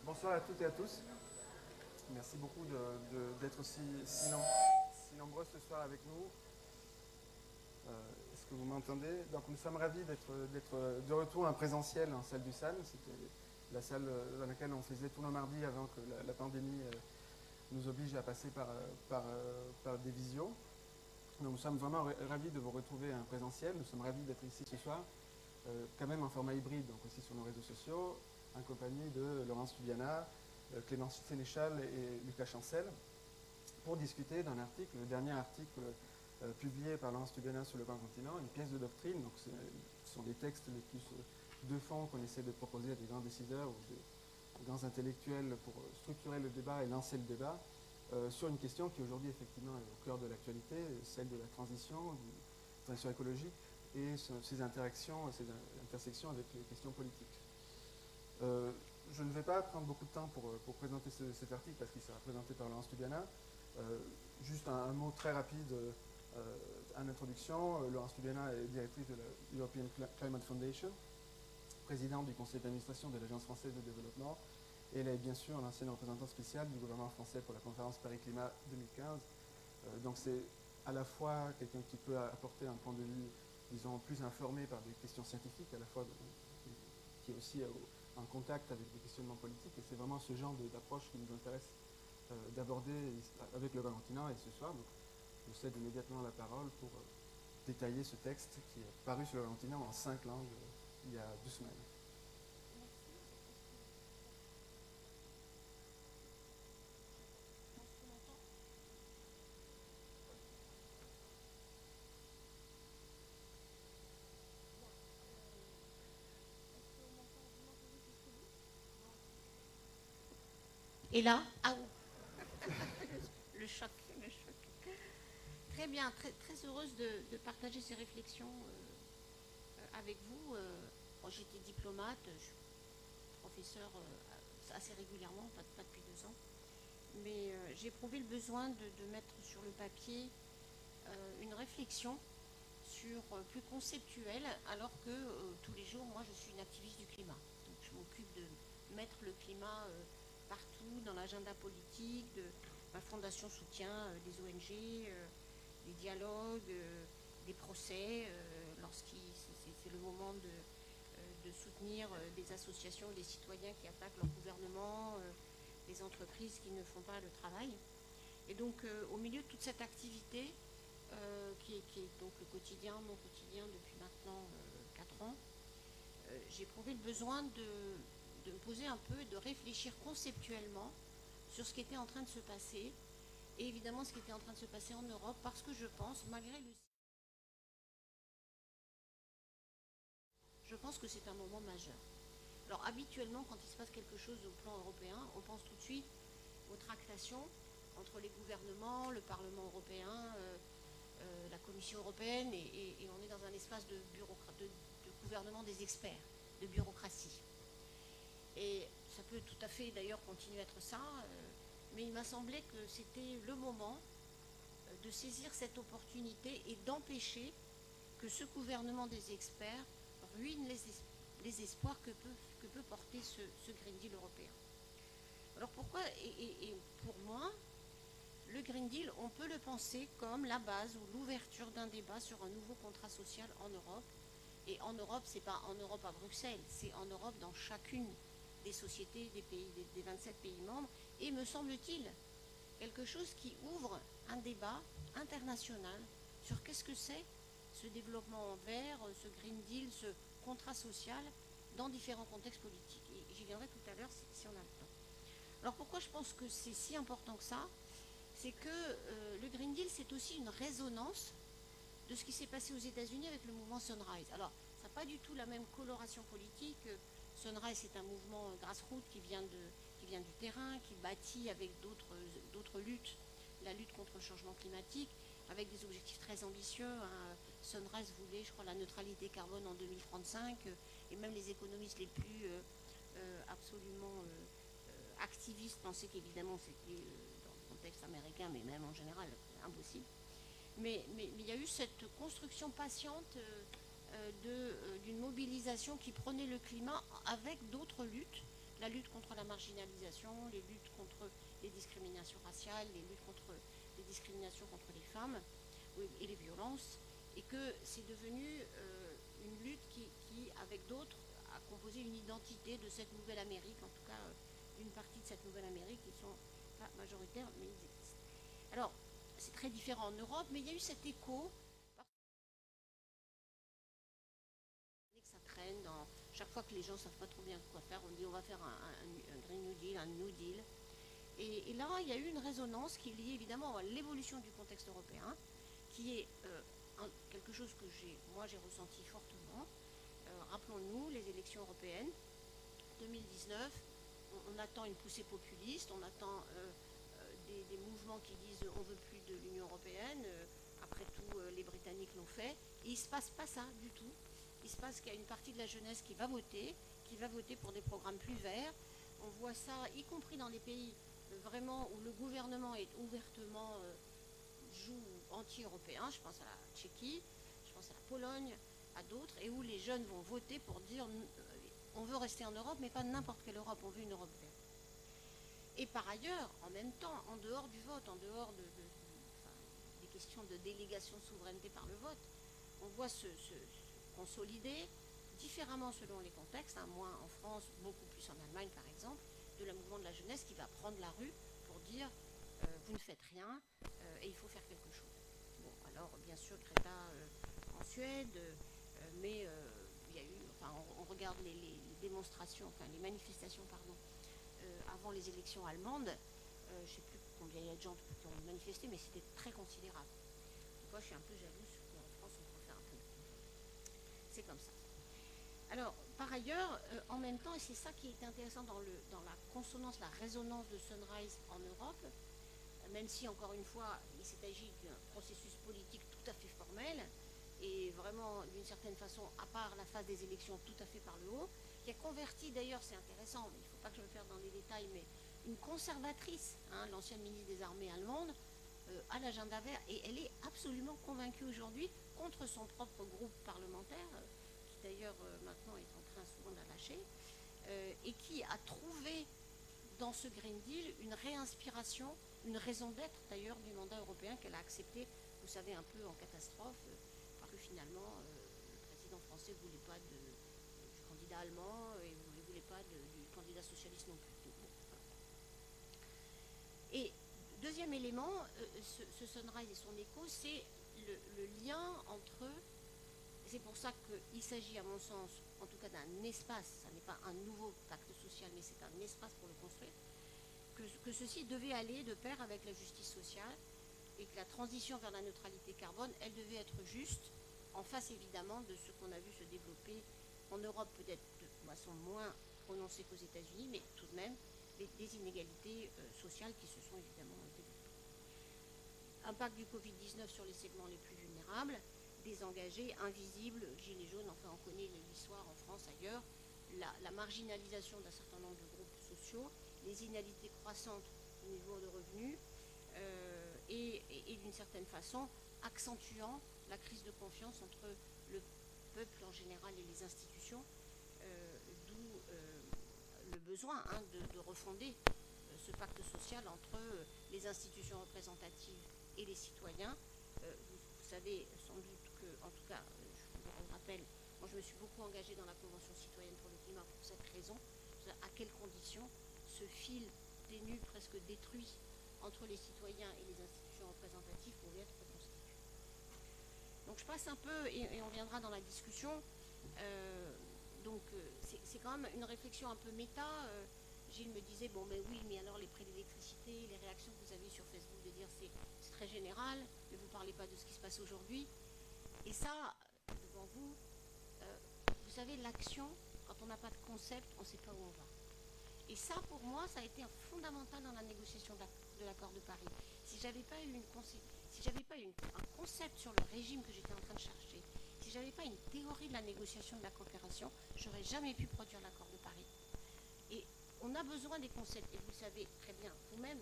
Bonsoir à toutes et à tous. Merci beaucoup d'être aussi si nombreux ce soir avec nous. Est-ce que vous m'entendez? Donc nous sommes ravis d'être de retour en présentiel en salle du SAN. C'était la salle dans laquelle on faisait tous nos mardis avant que la pandémie nous oblige à passer par des visios. Donc nous sommes vraiment ravis de vous retrouver en présentiel. Nous sommes ravis d'être ici ce soir, quand même en format hybride, donc aussi sur nos réseaux sociaux, en compagnie de Laurence Tubiana, Clémence Sénéchal et Lucas Chancel, pour discuter d'un article, le dernier article publié par Laurence Tubiana sur Le Grand Continent, une pièce de doctrine. Donc ce sont des textes les plus de fond qu'on essaie de proposer à des grands décideurs ou des grands intellectuels pour structurer le débat et lancer le débat sur une question qui aujourd'hui effectivement est au cœur de l'actualité, celle de la transition écologique et ses interactions, ses intersections avec les questions politiques. Je ne vais pas prendre beaucoup de temps pour présenter cet article parce qu'il sera présenté par Laurence Tubiana. Juste un mot très rapide en introduction. Laurence Tubiana est directrice de la European Climate Foundation, présidente du conseil d'administration de l'Agence française de développement, et elle est bien sûr l'ancienne représentante spéciale du gouvernement français pour la conférence Paris-Climat 2015. Donc c'est à la fois quelqu'un qui peut apporter un point de vue, disons, plus informé par des questions scientifiques, à la fois qui est aussi en contact avec des questionnements politiques, et c'est vraiment ce genre d'approche qui nous intéresse d'aborder avec Le Grand Continent et ce soir. Donc, je cède immédiatement la parole pour détailler ce texte qui est paru sur Le Grand Continent en 5 langues il y a 2 semaines. Et là, ah, le choc. Très bien, très heureuse de partager ces réflexions avec vous. Bon, j'étais diplomate, je suis professeur assez régulièrement, pas depuis 2 ans, mais j'ai éprouvé le besoin de mettre sur le papier une réflexion plus conceptuelle, alors que tous les jours, moi, je suis une activiste du climat. Donc, je m'occupe de mettre le climat partout dans l'agenda politique. Ma fondation soutient des ONG, des dialogues, des procès, c'est le moment de soutenir des associations, des citoyens qui attaquent leur gouvernement, des entreprises qui ne font pas le travail. Et donc, au milieu de toute cette activité, qui est donc mon quotidien depuis maintenant 4 ans, j'ai éprouvé le besoin de me poser un peu, de réfléchir conceptuellement sur ce qui était en train de se passer, et évidemment ce qui était en train de se passer en Europe, parce que je pense, je pense que c'est un moment majeur. Alors habituellement, quand il se passe quelque chose au plan européen, on pense tout de suite aux tractations entre les gouvernements, le Parlement européen, la Commission européenne, et on est dans un espace de gouvernement des experts, de bureaucratie. Et ça peut tout à fait d'ailleurs continuer à être ça, mais il m'a semblé que c'était le moment de saisir cette opportunité et d'empêcher que ce gouvernement des experts ruine les espoirs que peut porter ce Green Deal européen. Alors pourquoi, et pour moi, le Green Deal, on peut le penser comme la base ou l'ouverture d'un débat sur un nouveau contrat social en Europe. Et en Europe, c'est pas en Europe à Bruxelles, c'est en Europe dans chacune des sociétés des 27 pays membres. Et me semble-t-il, quelque chose qui ouvre un débat international sur qu'est-ce que c'est ce développement vert, ce Green Deal, ce contrat social dans différents contextes politiques. Et j'y viendrai tout à l'heure si on a le temps. Alors pourquoi je pense que c'est si important que ça? C'est que le Green Deal, c'est aussi une résonance de ce qui s'est passé aux États-Unis avec le mouvement Sunrise. Alors, ça n'a pas du tout la même coloration politique. Sunrise, c'est un mouvement grassroots qui vient du terrain, qui bâtit avec d'autres luttes, la lutte contre le changement climatique, avec des objectifs très ambitieux. Sunrise voulait, je crois, la neutralité carbone en 2035, et même les économistes les plus absolument activistes pensaient qu'évidemment c'était dans le contexte américain, mais même en général, impossible. Mais il y a eu cette construction patiente d'une mobilisation qui prenait le climat avec d'autres luttes, la lutte contre la marginalisation, les luttes contre les discriminations raciales, les luttes contre les discriminations contre les femmes et les violences, et que c'est devenu une lutte qui, avec d'autres, a composé une identité de cette nouvelle Amérique, en tout cas une partie de cette nouvelle Amérique, qui sont pas majoritaires, mais ils existent. Alors, c'est très différent en Europe, mais il y a eu cet écho. Ça traîne dans chaque fois que les gens ne savent pas trop bien quoi faire, on dit on va faire un Green New Deal, un New Deal. Et là, il y a eu une résonance qui est liée évidemment à l'évolution du contexte européen, qui est quelque chose que j'ai ressenti fortement. Rappelons-nous les élections européennes 2019. On attend une poussée populiste, on attend des mouvements qui disent on ne veut plus de l'Union européenne. Après tout, les Britanniques l'ont fait. Et il ne se passe pas ça du tout. Il se passe qu'il y a une partie de la jeunesse qui va voter pour des programmes plus verts. On voit ça, y compris dans des pays vraiment où le gouvernement est ouvertement joue anti-européen. Je pense à la Tchéquie, je pense à la Pologne, à d'autres, et où les jeunes vont voter pour dire on veut rester en Europe, mais pas n'importe quelle Europe, on veut une Europe verte. Et par ailleurs, en même temps, en dehors du vote, en dehors des questions de délégation de souveraineté par le vote, on voit se consolider différemment selon les contextes, moins en France, beaucoup plus en Allemagne par exemple, de la mouvement de la jeunesse qui va prendre la rue pour dire vous ne faites rien et il faut faire quelque chose. Bon, alors bien sûr Greta en Suède, mais il y a eu, on regarde les démonstrations, les manifestations, pardon, avant les élections allemandes, je ne sais plus combien il y a de gens qui ont manifesté, mais c'était très considérable. Moi, je suis un peu jalouse qu'en France, on peut faire un peu. C'est comme ça. Alors, par ailleurs, en même temps, et c'est ça qui est intéressant dans la consonance, la résonance de Sunrise en Europe, même si, encore une fois, il s'agit d'un processus politique tout à fait formel, et vraiment, d'une certaine façon, à part la phase des élections, tout à fait par le haut, qui a converti, d'ailleurs, c'est intéressant, mais il ne faut pas que je me perde dans les détails, mais une conservatrice, l'ancienne ministre des Armées allemande, à l'agenda vert, et elle est absolument convaincue aujourd'hui contre son propre groupe parlementaire, qui d'ailleurs maintenant est en train souvent de la lâcher, et qui a trouvé dans ce Green Deal une réinspiration, une raison d'être d'ailleurs du mandat européen qu'elle a accepté, vous savez, un peu en catastrophe, parce que finalement le président français ne voulait pas du candidat allemand et ne voulait pas du candidat socialiste non plus. Et deuxième élément, ce Sunrise et son écho, c'est le lien entre eux. C'est pour ça qu'il s'agit, à mon sens, en tout cas d'un espace, ça n'est pas un nouveau pacte social, mais c'est un espace pour le construire, que ceci devait aller de pair avec la justice sociale, et que la transition vers la neutralité carbone, elle devait être juste, en face évidemment de ce qu'on a vu se développer en Europe, peut-être de façon moins prononcée qu'aux États-Unis, mais tout de même des inégalités sociales qui se sont évidemment développées. Impact du Covid-19 sur les segments les plus vulnérables, désengagés, invisibles, gilets jaunes, enfin on connaît l'histoire en France, ailleurs, la marginalisation d'un certain nombre de groupes sociaux, les inégalités croissantes au niveau de revenus, et d'une certaine façon accentuant la crise de confiance entre le peuple en général et les institutions, d'où le besoin de refonder ce pacte social entre les institutions représentatives et les citoyens. Vous savez sans doute que, en tout cas, je vous le rappelle, moi je me suis beaucoup engagée dans la Convention citoyenne pour le climat pour cette raison. À quelles conditions ce fil ténu, presque détruit, entre les citoyens et les institutions représentatives pouvait être reconstitué. Donc je passe un peu, et on viendra dans la discussion, c'est quand même une réflexion un peu méta. Gilles me disait, bon mais oui, mais alors les prix d'électricité, les réactions que vous avez sur Facebook de dire c'est très général, mais vous ne parlez pas de ce qui se passe aujourd'hui. Et ça, devant vous, vous savez, l'action, Quand on n'a pas de concept, on ne sait pas où on va. Et ça, pour moi, ça a été fondamental dans la négociation de l'accord de Paris. Si j'avais pas eu un concept sur le régime que j'étais en train de chercher, si j'avais pas une théorie de la négociation de la coopération, j'aurais jamais pu produire l'accord de Paris. Et on a besoin des concepts, et vous le savez très bien vous-même,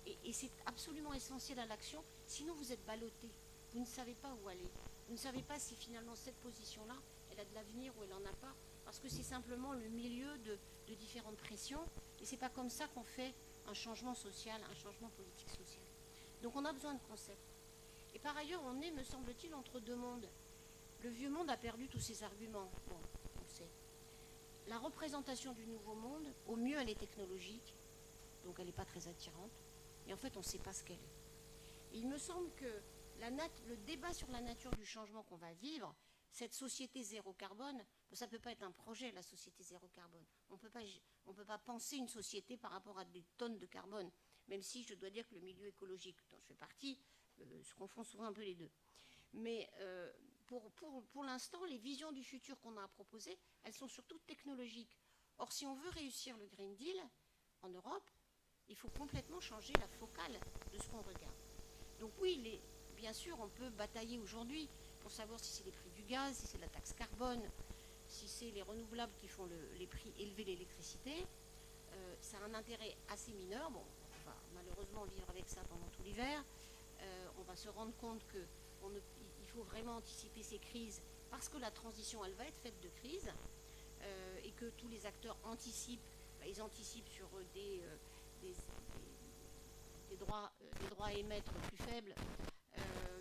et c'est absolument essentiel à l'action, sinon vous êtes ballotté, vous ne savez pas où aller, vous ne savez pas si finalement cette position-là, elle a de l'avenir ou elle n'en a pas, parce que c'est simplement le milieu de différentes pressions, et c'est pas comme ça qu'on fait un changement social, un changement politique social. Donc on a besoin de concepts. Et par ailleurs, on est, me semble-t-il, entre deux mondes. Le vieux monde a perdu tous ses arguments, bon, on le sait. La représentation du nouveau monde, au mieux elle est technologique, donc elle n'est pas très attirante, et en fait on ne sait pas ce qu'elle est. Et il me semble que le débat sur la nature du changement qu'on va vivre, cette société zéro carbone, ça ne peut pas être un projet, la société zéro carbone. On ne peut pas penser une société par rapport à des tonnes de carbone, même si je dois dire que le milieu écologique dont je fais partie se confond souvent un peu les deux. Mais pour l'instant, les visions du futur qu'on a à proposer, elles sont surtout technologiques. Or, si on veut réussir le Green Deal en Europe, il faut complètement changer la focale de ce qu'on regarde. Donc oui, bien sûr, on peut batailler aujourd'hui pour savoir si c'est les prix du gaz, si c'est la taxe carbone, si c'est les renouvelables qui font les prix élevés de l'électricité. Ça a un intérêt assez mineur. Bon, on va malheureusement vivre avec ça pendant tout l'hiver. On va se rendre compte qu'il faut vraiment anticiper ces crises parce que la transition, elle va être faite de crises et que tous les acteurs anticipent. Ils anticipent sur des droits à émettre plus faibles,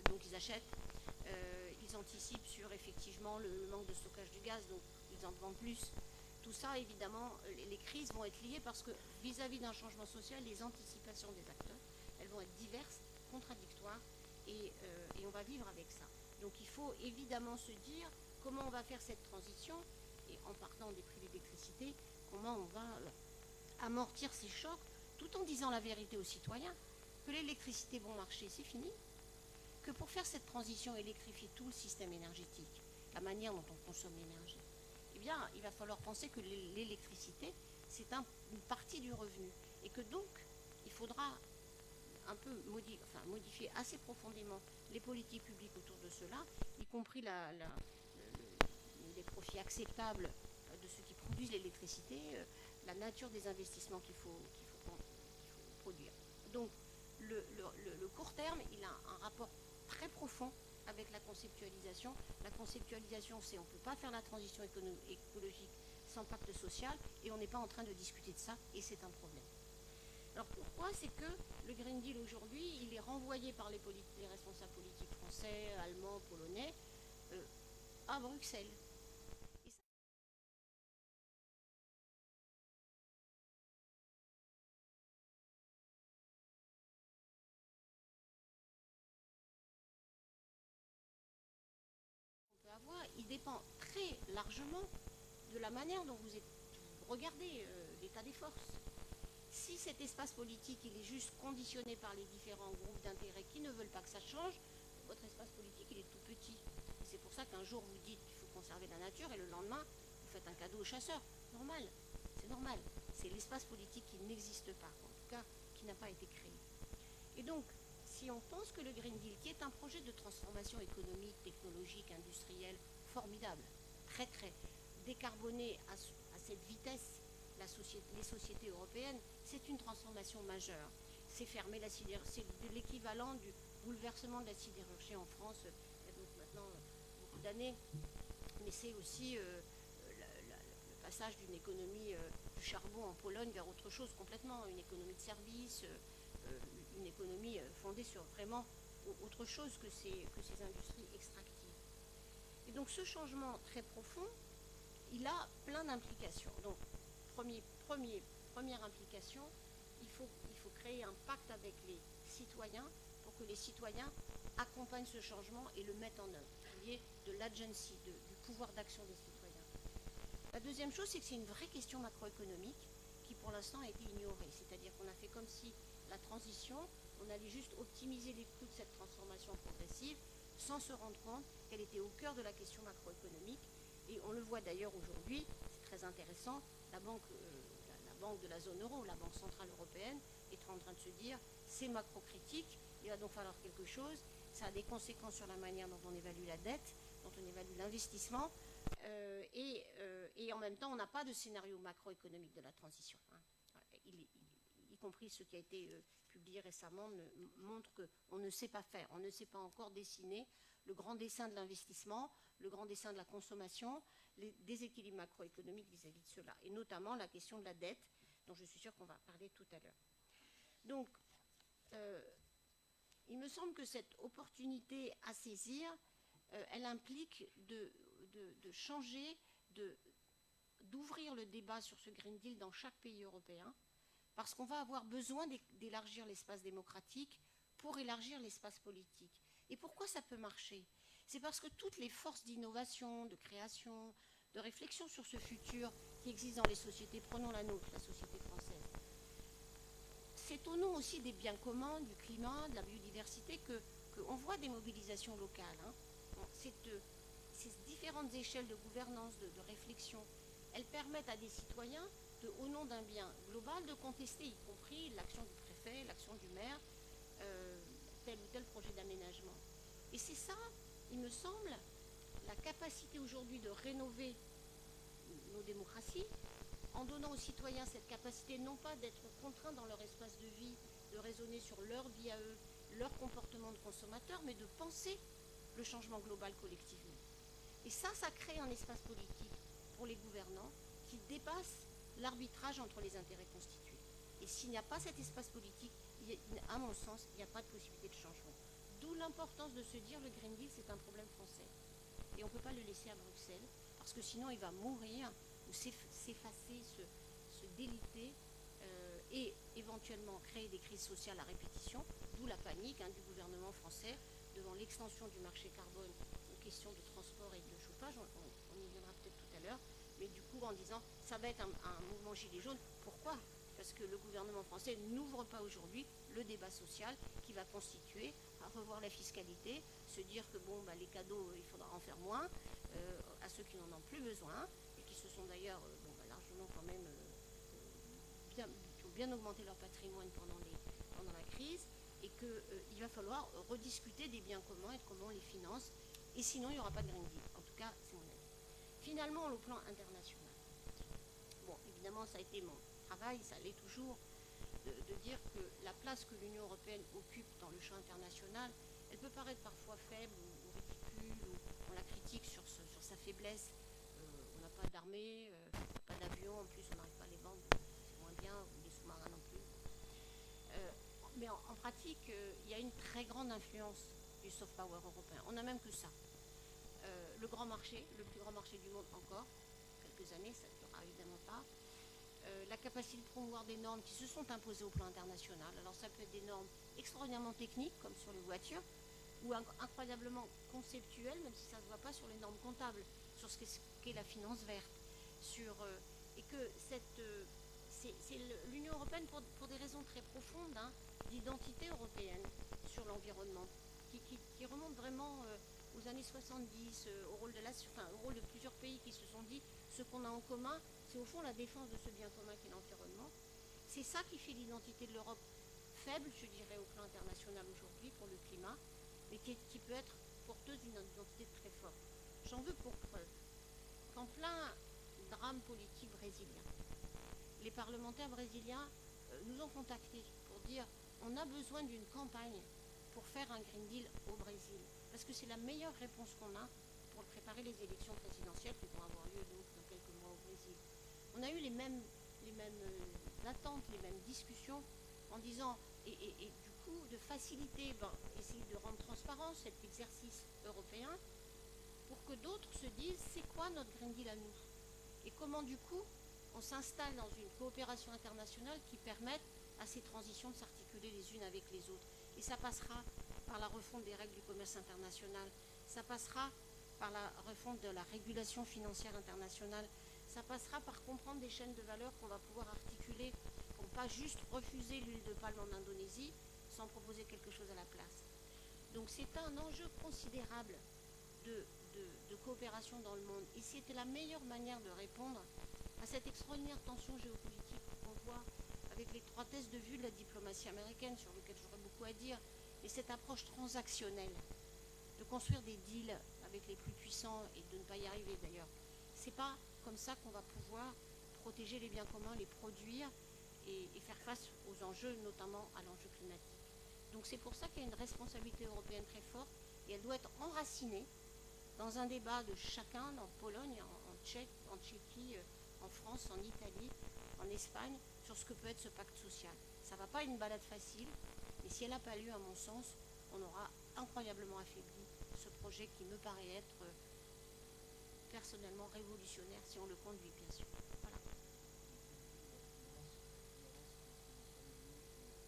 donc ils achètent. Ils anticipent sur effectivement le manque de stockage du gaz, donc ils en vendent plus. Tout ça, évidemment, les crises vont être liées parce que vis-à-vis d'un changement social, les anticipations des acteurs, elles vont être diverses, contradictoires, et on va vivre avec ça. Donc il faut évidemment se dire comment on va faire cette transition, et en partant des prix d'électricité, comment on va amortir ces chocs, tout en disant la vérité aux citoyens, que l'électricité bon marché, c'est fini, que pour faire cette transition, électrifier tout le système énergétique, la manière dont on consomme l'énergie, eh bien, il va falloir penser que l'électricité, c'est une partie du revenu. Et que donc, il faudra un peu modifier assez profondément les politiques publiques autour de cela, y compris les profits acceptables de ceux qui produisent l'électricité, la nature des investissements qu'il faut produire. Donc, le court terme, il a un rapport très profond avec la conceptualisation. La conceptualisation, c'est on ne peut pas faire la transition écologique sans pacte social, et on n'est pas en train de discuter de ça, et c'est un problème. Alors pourquoi? C'est que le Green Deal aujourd'hui, il est renvoyé par les responsables politiques français, allemands, polonais, à Bruxelles. Et ça, on peut avoir, il dépend très largement de la manière dont vous regardez l'état des forces. Si cet espace politique il est juste conditionné par les différents groupes d'intérêt qui ne veulent pas que ça change, votre espace politique il est tout petit. Et c'est pour ça qu'un jour vous dites qu'il faut conserver la nature et le lendemain vous faites un cadeau aux chasseurs. Normal, c'est normal. C'est l'espace politique qui n'existe pas, en tout cas qui n'a pas été créé. Et donc, si on pense que le Green Deal, qui est un projet de transformation économique, technologique, industrielle, formidable, très très décarboné à cette vitesse, les sociétés européennes, c'est une transformation majeure. C'est fermer la sidérurgie, c'est l'équivalent du bouleversement de la sidérurgie en France, il y a donc maintenant beaucoup d'années, mais c'est aussi le passage d'une économie du charbon en Pologne vers autre chose complètement, une économie de service, une économie fondée sur vraiment autre chose que ces industries extractives. Et donc ce changement très profond, il a plein d'implications. Donc première implication, il faut créer un pacte avec les citoyens pour que les citoyens accompagnent ce changement et le mettent en œuvre, qu'il y ait de l'agency, du pouvoir d'action des citoyens. La deuxième chose, c'est que c'est une vraie question macroéconomique qui pour l'instant a été ignorée. C'est-à-dire qu'on a fait comme si la transition, on allait juste optimiser les coûts de cette transformation progressive sans se rendre compte qu'elle était au cœur de la question macroéconomique Et on le voit d'ailleurs aujourd'hui, c'est très intéressant, la banque de la zone euro, la Banque centrale européenne, est en train de se dire, c'est macro-critique, il va donc falloir quelque chose, ça a des conséquences sur la manière dont on évalue la dette, dont on évalue l'investissement, et en même temps, on n'a pas de scénario macroéconomique de la transition. Y compris ce qui a été publié récemment montre qu'on ne sait pas faire, on ne sait pas encore dessiner le grand dessin de l'investissement, le grand dessin de la consommation, les déséquilibres macroéconomiques vis-à-vis de cela, et notamment la question de la dette, dont je suis sûre qu'on va parler tout à l'heure. Donc, il me semble que cette opportunité à saisir, elle implique de changer, d'ouvrir le débat sur ce Green Deal dans chaque pays européen, parce qu'on va avoir besoin d'élargir l'espace démocratique pour élargir l'espace politique. Et pourquoi ça peut marcher? C'est parce que toutes les forces d'innovation, de création, de réflexion sur ce futur qui existe dans les sociétés, prenons la nôtre, la société française, c'est au nom aussi des biens communs, du climat, de la biodiversité, qu'on voit des mobilisations locales. Ces différentes échelles de gouvernance, de réflexion, elles permettent à des citoyens, au nom d'un bien global, de contester, y compris l'action du préfet, l'action du maire, tel ou tel projet d'aménagement. Et c'est ça, il me semble, la capacité aujourd'hui de rénover nos démocraties, en donnant aux citoyens cette capacité non pas d'être contraints dans leur espace de vie, de raisonner sur leur vie à eux, leur comportement de consommateur, mais de penser le changement global collectivement. Et ça crée un espace politique pour les gouvernants qui dépasse l'arbitrage entre les intérêts constitués. Et s'il n'y a pas cet espace politique, à mon sens, il n'y a pas de possibilité de changement. D'où l'importance de se dire le Green Deal, c'est un problème français. Et on ne peut pas le laisser à Bruxelles, parce que sinon il va mourir ou s'effacer, se déliter, et éventuellement créer des crises sociales à répétition, d'où la panique du gouvernement français devant l'extension du marché carbone aux questions de transport et de chauffage, on y viendra peut-être tout à l'heure, mais du coup en disant ça va être un mouvement gilet jaune. Pourquoi? Parce que le gouvernement français n'ouvre pas aujourd'hui le débat social qui va constituer à revoir la fiscalité, se dire que les cadeaux, il faudra en faire moins à ceux qui n'en ont plus besoin et qui se sont d'ailleurs largement quand même qui ont bien augmenté leur patrimoine pendant la crise, et qu'il va falloir rediscuter des biens communs et de comment on les finance, et sinon il n'y aura pas de Green Deal. En tout cas, c'est mon avis. Finalement, au plan international, évidemment, ça a été mon travail, ça l'est toujours, de dire que la place que l'Union européenne occupe dans le champ international, elle peut paraître parfois faible ou ridicule, ou on la critique sur sa faiblesse. On n'a pas d'armée, pas d'avion, en plus on n'arrive pas à les vendre, c'est moins bien, ou des sous-marins non plus. Mais en pratique, il y a une très grande influence du soft power européen. On n'a même que ça. Le grand marché, le plus grand marché du monde encore, quelques années, ça ne durera évidemment pas. La capacité de promouvoir des normes qui se sont imposées au plan international. Alors ça peut être des normes extraordinairement techniques, comme sur les voitures, ou incroyablement conceptuelles, même si ça ne se voit pas sur les normes comptables, sur ce qu'est la finance verte. Et que c'est l'Union européenne, pour des raisons très profondes, d'identité européenne sur l'environnement, qui remonte vraiment aux années 70, au rôle de plusieurs pays qui se sont dit ce qu'on a en commun, c'est au fond la défense de ce bien commun qu'est l'environnement. C'est ça qui fait l'identité de l'Europe faible, je dirais, au plan international aujourd'hui pour le climat, mais qui peut être porteuse d'une identité très forte. J'en veux pour preuve qu'en plein drame politique brésilien, les parlementaires brésiliens nous ont contactés pour dire on a besoin d'une campagne pour faire un Green Deal au Brésil, parce que c'est la meilleure réponse qu'on a pour préparer les élections présidentielles qui vont avoir lieu donc dans quelques mois au Brésil. On a eu les mêmes attentes, les mêmes discussions en disant, et du coup de faciliter, essayer de rendre transparent cet exercice européen pour que d'autres se disent c'est quoi notre Green Deal à nous, et comment du coup on s'installe dans une coopération internationale qui permette à ces transitions de s'articuler les unes avec les autres. Et ça passera par la refonte des règles du commerce international, ça passera par la refonte de la régulation financière internationale, ça passera par comprendre des chaînes de valeur qu'on va pouvoir articuler pour pas juste refuser l'huile de palme en Indonésie sans proposer quelque chose à la place. Donc c'est un enjeu considérable de coopération dans le monde. Et c'était la meilleure manière de répondre à cette extraordinaire tension géopolitique qu'on voit avec l'étroitesse de vue de la diplomatie américaine, sur laquelle j'aurais beaucoup à dire, et cette approche transactionnelle, de construire des deals avec les plus puissants et de ne pas y arriver d'ailleurs. C'est pas comme ça qu'on va pouvoir protéger les biens communs, les produire et faire face aux enjeux, notamment à l'enjeu climatique. Donc c'est pour ça qu'il y a une responsabilité européenne très forte et elle doit être enracinée dans un débat de chacun, en Pologne, en Tchéquie, en France, en Italie, en Espagne, sur ce que peut être ce pacte social. Ça ne va pas être une balade facile, mais si elle n'a pas lieu, à mon sens, on aura incroyablement affaibli ce projet qui me paraît être personnellement révolutionnaire, si on le conduit, bien sûr. Voilà.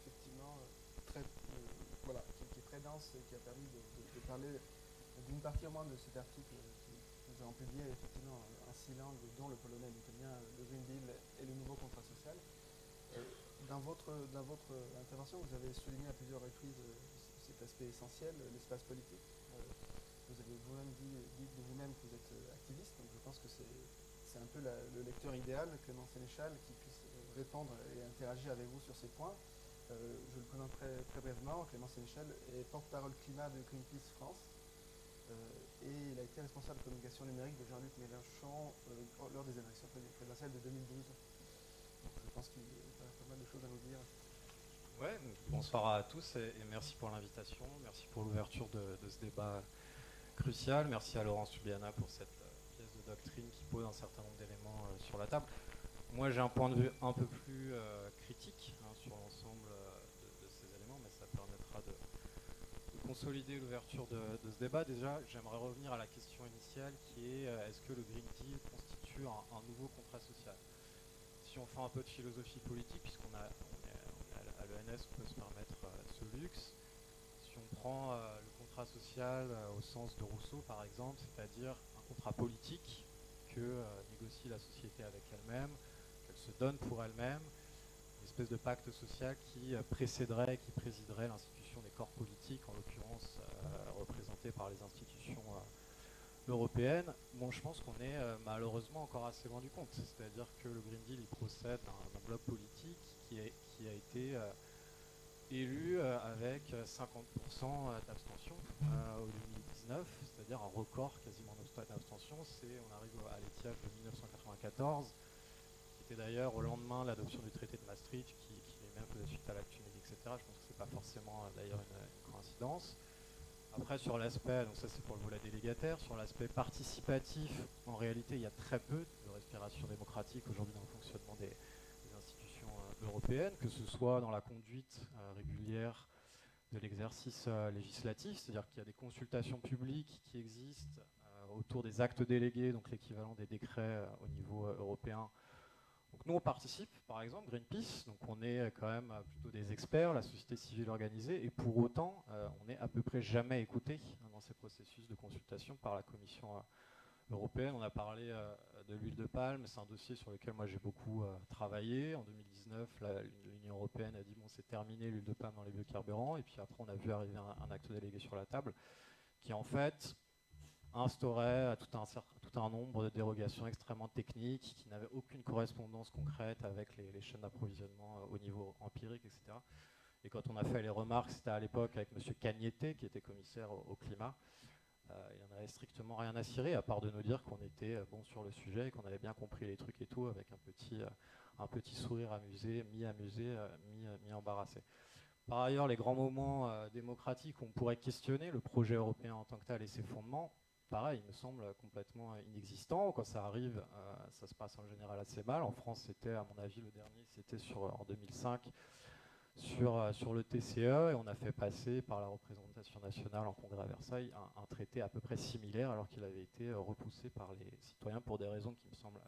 Effectivement, voilà, qui est très dense et qui a permis de parler d'une partie au moins de cet article que nous avons publié, effectivement, un cylindre dont le polonais et l'italien, le Green Deal et le nouveau contrat social. Dans votre intervention, vous avez souligné à plusieurs reprises cet aspect essentiel, l'espace politique. Vous avez vous-même dit de vous-même que vous êtes activiste, donc je pense que c'est un peu le lecteur idéal, Clément Sénéchal, qui puisse répondre et interagir avec vous sur ces points. Je le présente très brièvement. Clément Sénéchal est porte-parole climat de Greenpeace France et il a été responsable de communication numérique de Jean-Luc Mélenchon lors des élections présidentielles de 2012. Donc je pense qu'il y a pas mal de choses à nous dire. Ouais, bonsoir à tous et merci pour l'invitation, merci pour l'ouverture de ce débat crucial, merci à Laurence Subiana pour cette pièce de doctrine qui pose un certain nombre d'éléments sur la table. Moi j'ai un point de vue un peu plus critique sur l'ensemble de ces éléments, mais ça permettra de consolider l'ouverture de ce débat. Déjà, j'aimerais revenir à la question initiale qui est est-ce que le Green Deal constitue un nouveau contrat social ? Si on fait un peu de philosophie politique, puisqu'on est à l'ENS, on peut se permettre ce luxe. Si on prend le contrat social au sens de Rousseau, par exemple, c'est-à-dire un contrat politique que négocie la société avec elle-même, qu'elle se donne pour elle-même, une espèce de pacte social qui précéderait, qui présiderait l'institution des corps politiques, en l'occurrence représentée par les institutions européenne, bon, je pense qu'on est malheureusement encore assez loin du compte. C'est-à-dire que le Green Deal, il procède d'un bloc politique qui a été élu avec 50% d'abstention au 2019, c'est-à-dire un record quasiment d'abstention. On arrive à l'étiage de 1994, qui était d'ailleurs au lendemain de l'adoption du traité de Maastricht, qui lui-même faisait suite à l'acte Tunisie, etc. Je pense que ce n'est pas forcément d'ailleurs une coïncidence. Après, sur l'aspect, donc ça c'est pour le volet délégataire, sur l'aspect participatif, en réalité il y a très peu de respiration démocratique aujourd'hui dans le fonctionnement des institutions européennes, que ce soit dans la conduite régulière de l'exercice législatif, c'est-à-dire qu'il y a des consultations publiques qui existent autour des actes délégués, donc l'équivalent des décrets au niveau européen. Donc nous on participe, par exemple, Greenpeace, donc on est quand même plutôt des experts, la société civile organisée, et pour autant on n'est à peu près jamais écouté dans ces processus de consultation par la Commission européenne. On a parlé de l'huile de palme, c'est un dossier sur lequel moi j'ai beaucoup travaillé. En 2019, l'Union européenne a dit bon c'est terminé l'huile de palme dans les biocarburants, et puis après on a vu arriver un acte délégué sur la table qui en fait instaurait tout un nombre de dérogations extrêmement techniques qui n'avaient aucune correspondance concrète avec les chaînes d'approvisionnement au niveau empirique, etc. Et quand on a fait les remarques, c'était à l'époque avec M. Cagnete, qui était commissaire au climat, il n'y en avait strictement rien à cirer, à part de nous dire qu'on était bon sur le sujet et qu'on avait bien compris les trucs et tout, avec un petit sourire amusé, mi-amusé, mi-embarrassé. Par ailleurs, les grands moments démocratiques, on pourrait questionner le projet européen en tant que tel et ses fondements. Pareil, il me semble complètement inexistant. Quand ça arrive, ça se passe en général assez mal. En France, c'était, à mon avis, le dernier, c'était en 2005, sur le TCE, et on a fait passer par la représentation nationale en congrès à Versailles un traité à peu près similaire, alors qu'il avait été repoussé par les citoyens pour des raisons qui me semblent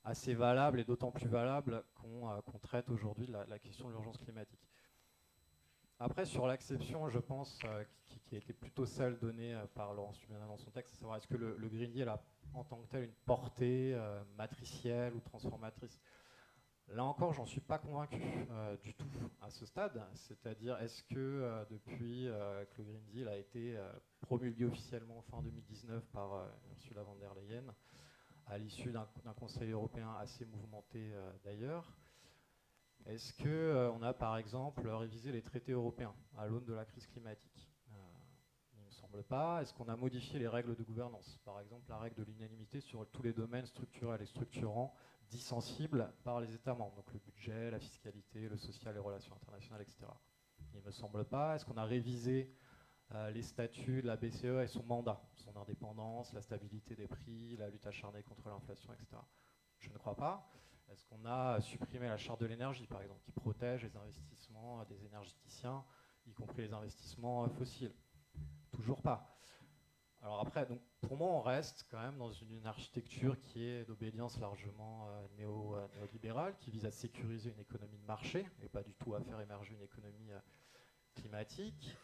assez valables, et d'autant plus valables qu'on traite aujourd'hui la question de l'urgence climatique. Après, sur l'acception, je pense, qui a été plutôt celle donnée par Laurence Subiana dans son texte, à savoir est-ce que le Green Deal a en tant que tel une portée matricielle ou transformatrice. Là encore, j'en suis pas convaincu du tout à ce stade. C'est-à-dire, est-ce que depuis que le Green Deal a été promulgué officiellement fin 2019 par Ursula von der Leyen, à l'issue d'un Conseil européen assez mouvementé d'ailleurs, est-ce qu'on a par exemple révisé les traités européens à l'aune de la crise climatique? Il ne me semble pas. Est-ce qu'on a modifié les règles de gouvernance? Par exemple, la règle de l'unanimité sur tous les domaines structurels et structurants dits sensibles par les États membres, donc le budget, la fiscalité, le social, les relations internationales, etc. Il ne me semble pas. Est-ce qu'on a révisé les statuts de la BCE et son mandat, son indépendance, la stabilité des prix, la lutte acharnée contre l'inflation, etc. Je ne crois pas. Est-ce qu'on a supprimé la charte de l'énergie, par exemple, qui protège les investissements des énergéticiens, y compris les investissements fossiles? Toujours pas. Alors après, donc, pour moi, on reste quand même dans une architecture qui est d'obédience largement néolibérale, qui vise à sécuriser une économie de marché, et pas du tout à faire émerger une économie climatique,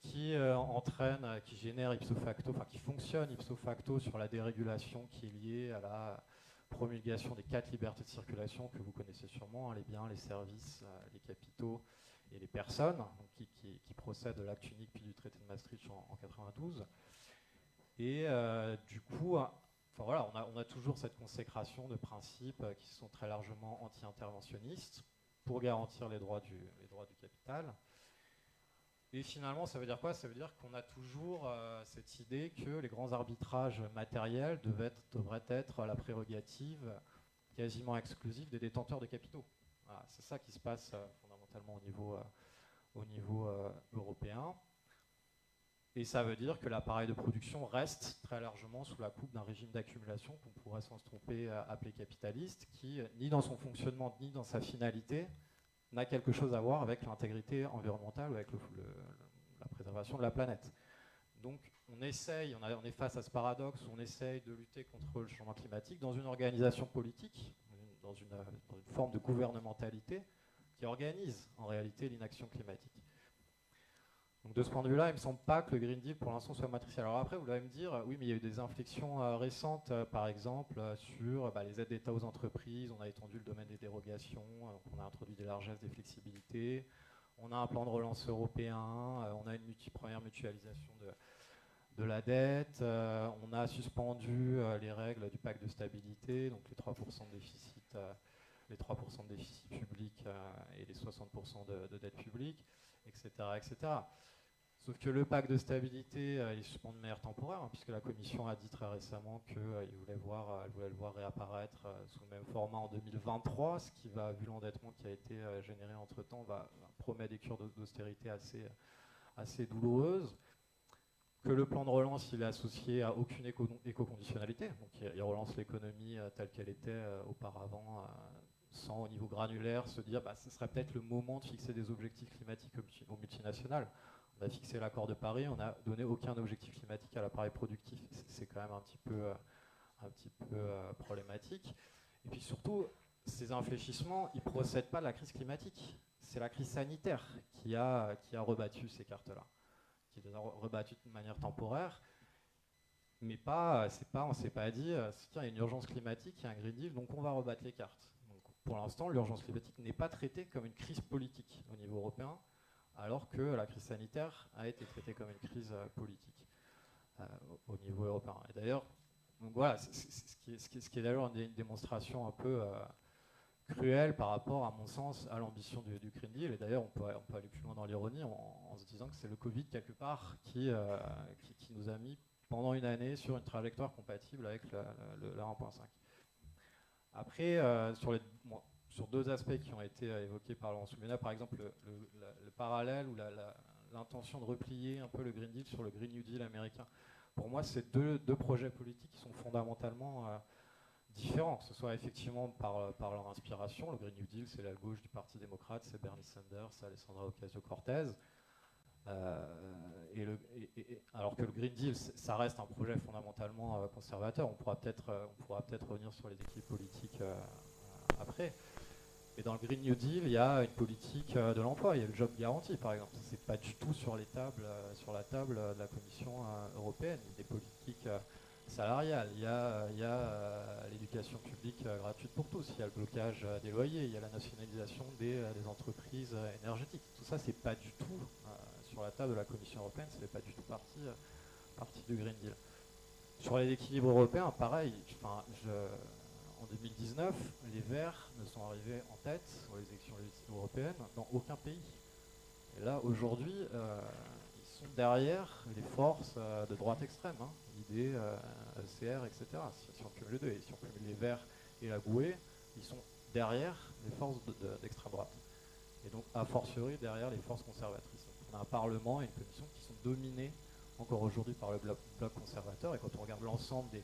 qui entraîne, qui génère ipso facto, enfin qui fonctionne ipso facto sur la dérégulation qui est liée à la promulgation des 4 libertés de circulation que vous connaissez sûrement, hein, les biens, les services, les capitaux et les personnes, donc qui procèdent de l'acte unique puis du traité de Maastricht en 92. Et du coup, enfin voilà, on a toujours cette consécration de principes qui sont très largement anti-interventionnistes pour garantir les droits du capital. Et finalement, ça veut dire quoi? Ça veut dire qu'on a toujours cette idée que les grands arbitrages matériels devraient être la prérogative quasiment exclusive des détenteurs de capitaux. Voilà, c'est ça qui se passe fondamentalement au niveau européen. Et ça veut dire que l'appareil de production reste très largement sous la coupe d'un régime d'accumulation qu'on pourrait sans se tromper appeler capitaliste, qui, ni dans son fonctionnement, ni dans sa finalité, n'a quelque chose à voir avec l'intégrité environnementale ou avec la préservation de la planète. Donc on est face à ce paradoxe où on essaye de lutter contre le changement climatique dans une organisation politique, dans une forme de gouvernementalité qui organise en réalité l'inaction climatique. Donc de ce point de vue-là, il ne me semble pas que le Green Deal pour l'instant soit matriciel. Alors après, vous allez me dire, oui, mais il y a eu des inflexions récentes, par exemple, sur les aides d'État aux entreprises, on a étendu le domaine des dérogations, on a introduit des largesses, des flexibilités, on a un plan de relance européen, on a une première mutualisation de la dette, on a suspendu les règles du pacte de stabilité, donc les 3% de déficit, public et les 60% de dette publique, etc., etc. Sauf que le pacte de stabilité est suspendu de manière temporaire, hein, puisque la Commission a dit très récemment qu'elle voulait le voir réapparaître sous le même format en 2023, ce qui va, vu l'endettement qui a été généré entre-temps, promet des cures d'austérité assez douloureuses. Que le plan de relance il est associé à aucune éco-conditionnalité, donc il relance l'économie telle qu'elle était auparavant, sans au niveau granulaire se dire ce serait peut-être le moment de fixer des objectifs climatiques aux multinationales. On a fixé l'accord de Paris, on n'a donné aucun objectif climatique à l'appareil productif. C'est quand même un petit peu problématique. Et puis surtout, ces infléchissements, ils ne procèdent pas de la crise climatique. C'est la crise sanitaire qui a rebattu ces cartes-là, qui les a rebattues de manière temporaire. Mais on ne s'est pas dit, tiens, il y a une urgence climatique, il y a un Green Deal, donc on va rebattre les cartes. Donc, pour l'instant, l'urgence climatique n'est pas traitée comme une crise politique au niveau européen, alors que la crise sanitaire a été traitée comme une crise politique au niveau européen. Et d'ailleurs, donc voilà, ce qui est d'ailleurs une démonstration un peu cruelle par rapport, à mon sens, à l'ambition du Green Deal. Et d'ailleurs, on peut aller plus loin dans l'ironie en se disant que c'est le Covid, quelque part, qui nous a mis pendant une année sur une trajectoire compatible avec la 1.5. Après, sur deux aspects qui ont été évoqués par Laurent Soubiana, par exemple le parallèle ou l'intention de replier un peu le Green Deal sur le Green New Deal américain. Pour moi, c'est deux projets politiques qui sont fondamentalement différents, que ce soit effectivement par leur inspiration. Le Green New Deal, c'est la gauche du Parti démocrate, c'est Bernie Sanders, c'est Alessandra Ocasio-Cortez. Alors que le Green Deal, ça reste un projet fondamentalement conservateur. On pourra peut-être revenir sur les équipes politiques après. Mais dans le Green New Deal, il y a une politique de l'emploi, il y a le job guarantee par exemple. C'est pas du tout sur la table de la Commission européenne. Il y a des politiques salariale, il y a l'éducation publique gratuite pour tous, il y a le blocage des loyers, il y a la nationalisation des entreprises énergétiques. Tout ça, c'est pas du tout sur la table de la Commission européenne, ça fait pas du tout partie du Green Deal. Sur les équilibres européens, pareil, en 2019, les Verts ne sont arrivés en tête aux élections législatives européennes dans aucun pays. Et là, aujourd'hui, ils sont derrière les forces de droite extrême, hein, ID, ECR, etc. Si on cumule les deux, et si on cumule les Verts et la GUE, ils sont derrière les forces d'extrême droite. Et donc, a fortiori, derrière les forces conservatrices. Donc, on a un Parlement et une Commission qui sont dominés encore aujourd'hui par le bloc conservateur. Et quand on regarde l'ensemble des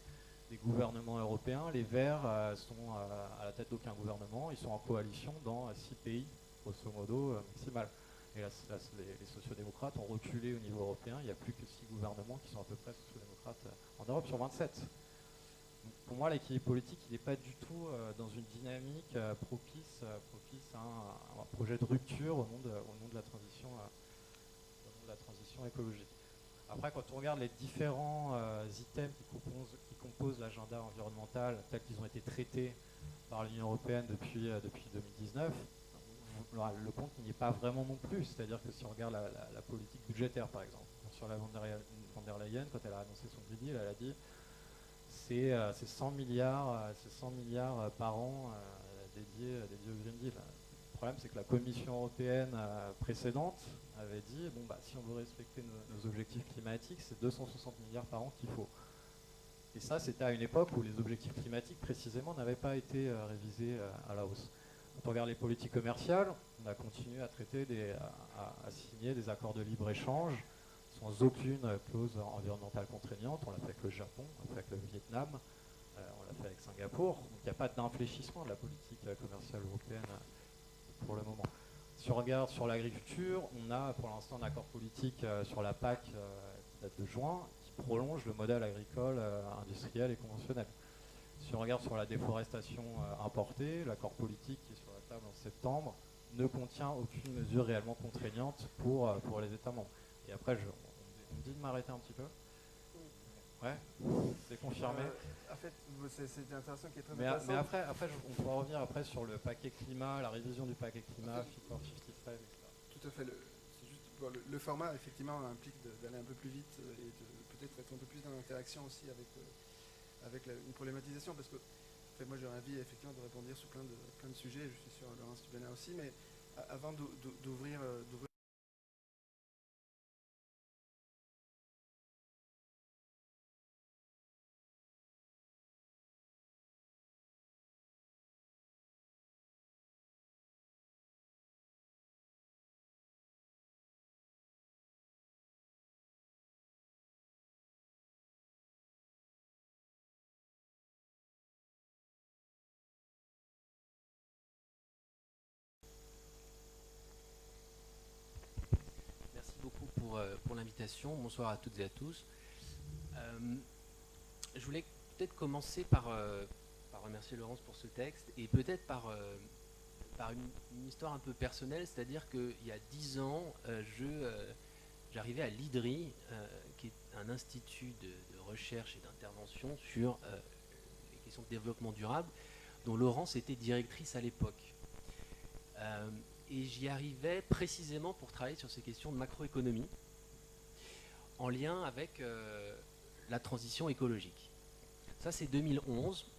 gouvernements européens, les Verts sont à la tête d'aucun gouvernement. Ils sont en coalition dans 6 pays, grosso modo, maximal. Et les sociodémocrates ont reculé au niveau européen. Il n'y a plus que 6 gouvernements qui sont à peu près sociodémocrates en Europe sur 27. Donc pour moi, l'équilibre politique, il n'est pas du tout dans une dynamique propice à un projet de rupture au nom de la transition écologique. Après, quand on regarde les différents items qui composent l'agenda environnemental tels qu'ils ont été traités par l'Union européenne depuis 2019, le compte n'y est pas vraiment non plus. C'est-à-dire que si on regarde la politique budgétaire, par exemple, sur la von der Leyen, quand elle a annoncé son Green Deal, elle a dit c'est 100 milliards par an dédiés au Green Deal. Le problème, c'est que la Commission européenne précédente avait dit si on veut respecter nos objectifs climatiques, c'est 260 milliards par an qu'il faut. Et ça, c'était à une époque où les objectifs climatiques, précisément, n'avaient pas été révisés à la hausse. Quand on regarde les politiques commerciales, on a continué à traiter, à signer des accords de libre-échange sans aucune clause environnementale contraignante. On l'a fait avec le Japon, on l'a fait avec le Vietnam, on l'a fait avec Singapour. Donc il n'y a pas d'infléchissement de la politique commerciale européenne pour le moment. Si on regarde sur l'agriculture, on a pour l'instant un accord politique sur la PAC qui date de juin, qui prolonge le modèle agricole, industriel et conventionnel. Si on regarde sur la déforestation importée, l'accord politique qui est sur la table en septembre ne contient aucune mesure réellement contraignante pour les États membres. Et après, on me dit de m'arrêter un petit peu. Ouais, c'est confirmé. En fait, c'est intéressant qui est très mais intéressant. Mais après, on pourra revenir après sur le paquet climat, la révision du paquet climat, Fit for 55, etc. Tout à fait. Le format, effectivement, implique d'aller un peu plus vite et de peut-être être un peu plus dans l'interaction aussi avec une problématisation, parce que en fait, moi j'ai envie effectivement de répondre sur plein de sujets, je suis sûr Laurence Tubena aussi, mais avant d'ouvrir Merci beaucoup pour l'invitation. Bonsoir à toutes et à tous. Je voulais peut-être commencer par remercier Laurence pour ce texte et peut-être par une histoire un peu personnelle, c'est-à-dire qu'il y a 10 ans, j'arrivais à l'IDRI, qui est un institut de recherche et d'intervention sur les questions de développement durable, dont Laurence était directrice à l'époque. Et j'y arrivais précisément pour travailler sur ces questions de macroéconomie, en lien avec la transition écologique. Ça, c'est 2011.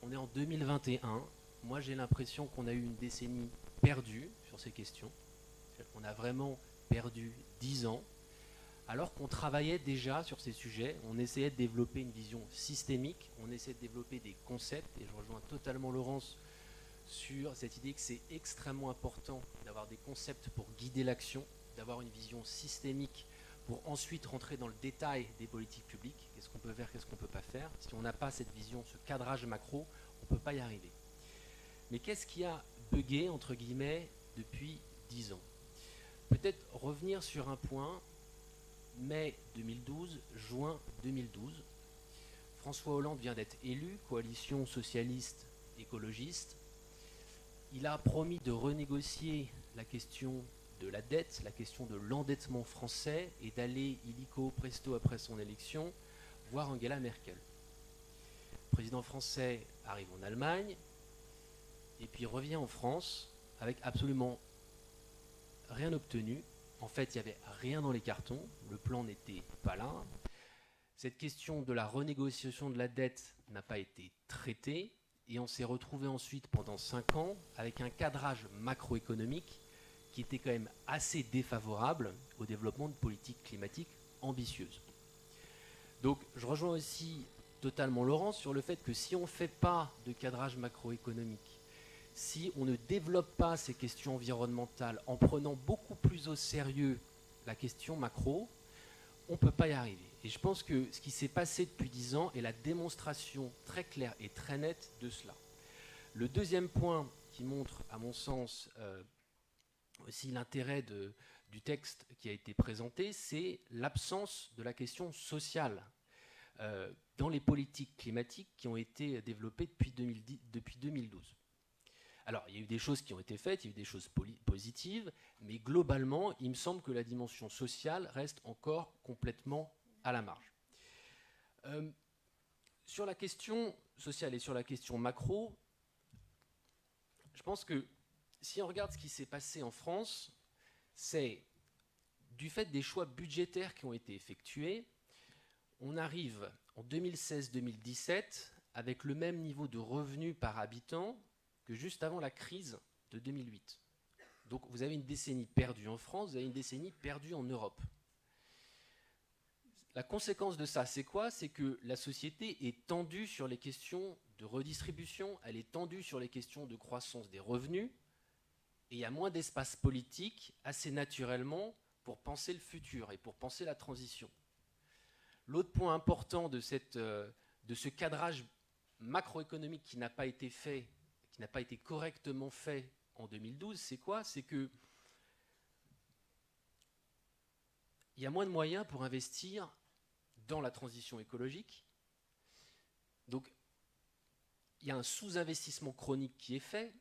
On est en 2021. Moi, j'ai l'impression qu'on a eu une décennie perdue sur ces questions. On a vraiment perdu 10 ans, alors qu'on travaillait déjà sur ces sujets. On essayait de développer une vision systémique, on essayait de développer des concepts, et je rejoins totalement Laurence sur cette idée que c'est extrêmement important d'avoir des concepts pour guider l'action, d'avoir une vision systémique pour ensuite rentrer dans le détail des politiques publiques. Qu'est-ce qu'on peut faire, qu'est-ce qu'on ne peut pas faire. Si on n'a pas cette vision, ce cadrage macro, on ne peut pas y arriver. Mais qu'est-ce qui a bugué, entre guillemets, depuis 10 ans? Peut-être revenir sur un point, mai 2012, juin 2012. François Hollande vient d'être élu, coalition socialiste écologiste. Il a promis de renégocier la question de la dette, la question de l'endettement français et d'aller illico presto après son élection voir Angela Merkel. président français arrive en Allemagne, et puis revient en France avec absolument rien obtenu. En fait, il n'y avait rien dans les cartons, le plan n'était pas là. Cette question de la renégociation de la dette n'a pas été traitée, et on s'est retrouvé ensuite pendant 5 ans avec un cadrage macroéconomique qui était quand même assez défavorable au développement de politiques climatiques ambitieuses. Donc je rejoins aussi totalement Laurent sur le fait que si on ne fait pas de cadrage macroéconomique, si on ne développe pas ces questions environnementales en prenant beaucoup plus au sérieux la question macro, on ne peut pas y arriver. Et je pense que ce qui s'est passé depuis 10 ans est la démonstration très claire et très nette de cela. Le deuxième point qui montre, à mon sens, aussi l'intérêt du texte qui a été présenté, c'est l'absence de la question sociale dans les politiques climatiques qui ont été développées depuis 2012. Alors, il y a eu des choses qui ont été faites, il y a eu des choses positives, mais globalement, il me semble que la dimension sociale reste encore complètement à la marge. Sur la question sociale et sur la question macro, je pense que si on regarde ce qui s'est passé en France, c'est du fait des choix budgétaires qui ont été effectués, on arrive en 2016-2017 avec le même niveau de revenus par habitant que juste avant la crise de 2008. Donc vous avez une décennie perdue en France, vous avez une décennie perdue en Europe. La conséquence de ça, c'est quoi? C'est que la société est tendue sur les questions de redistribution, elle est tendue sur les questions de croissance des revenus, et il y a moins d'espace politique, assez naturellement, pour penser le futur et pour penser la transition. L'autre point important de ce cadrage macroéconomique qui n'a pas été fait, qui n'a pas été correctement fait en 2012, c'est quoi? C'est que il y a moins de moyens pour investir dans la transition écologique. Donc, il y a un sous-investissement chronique qui est fait.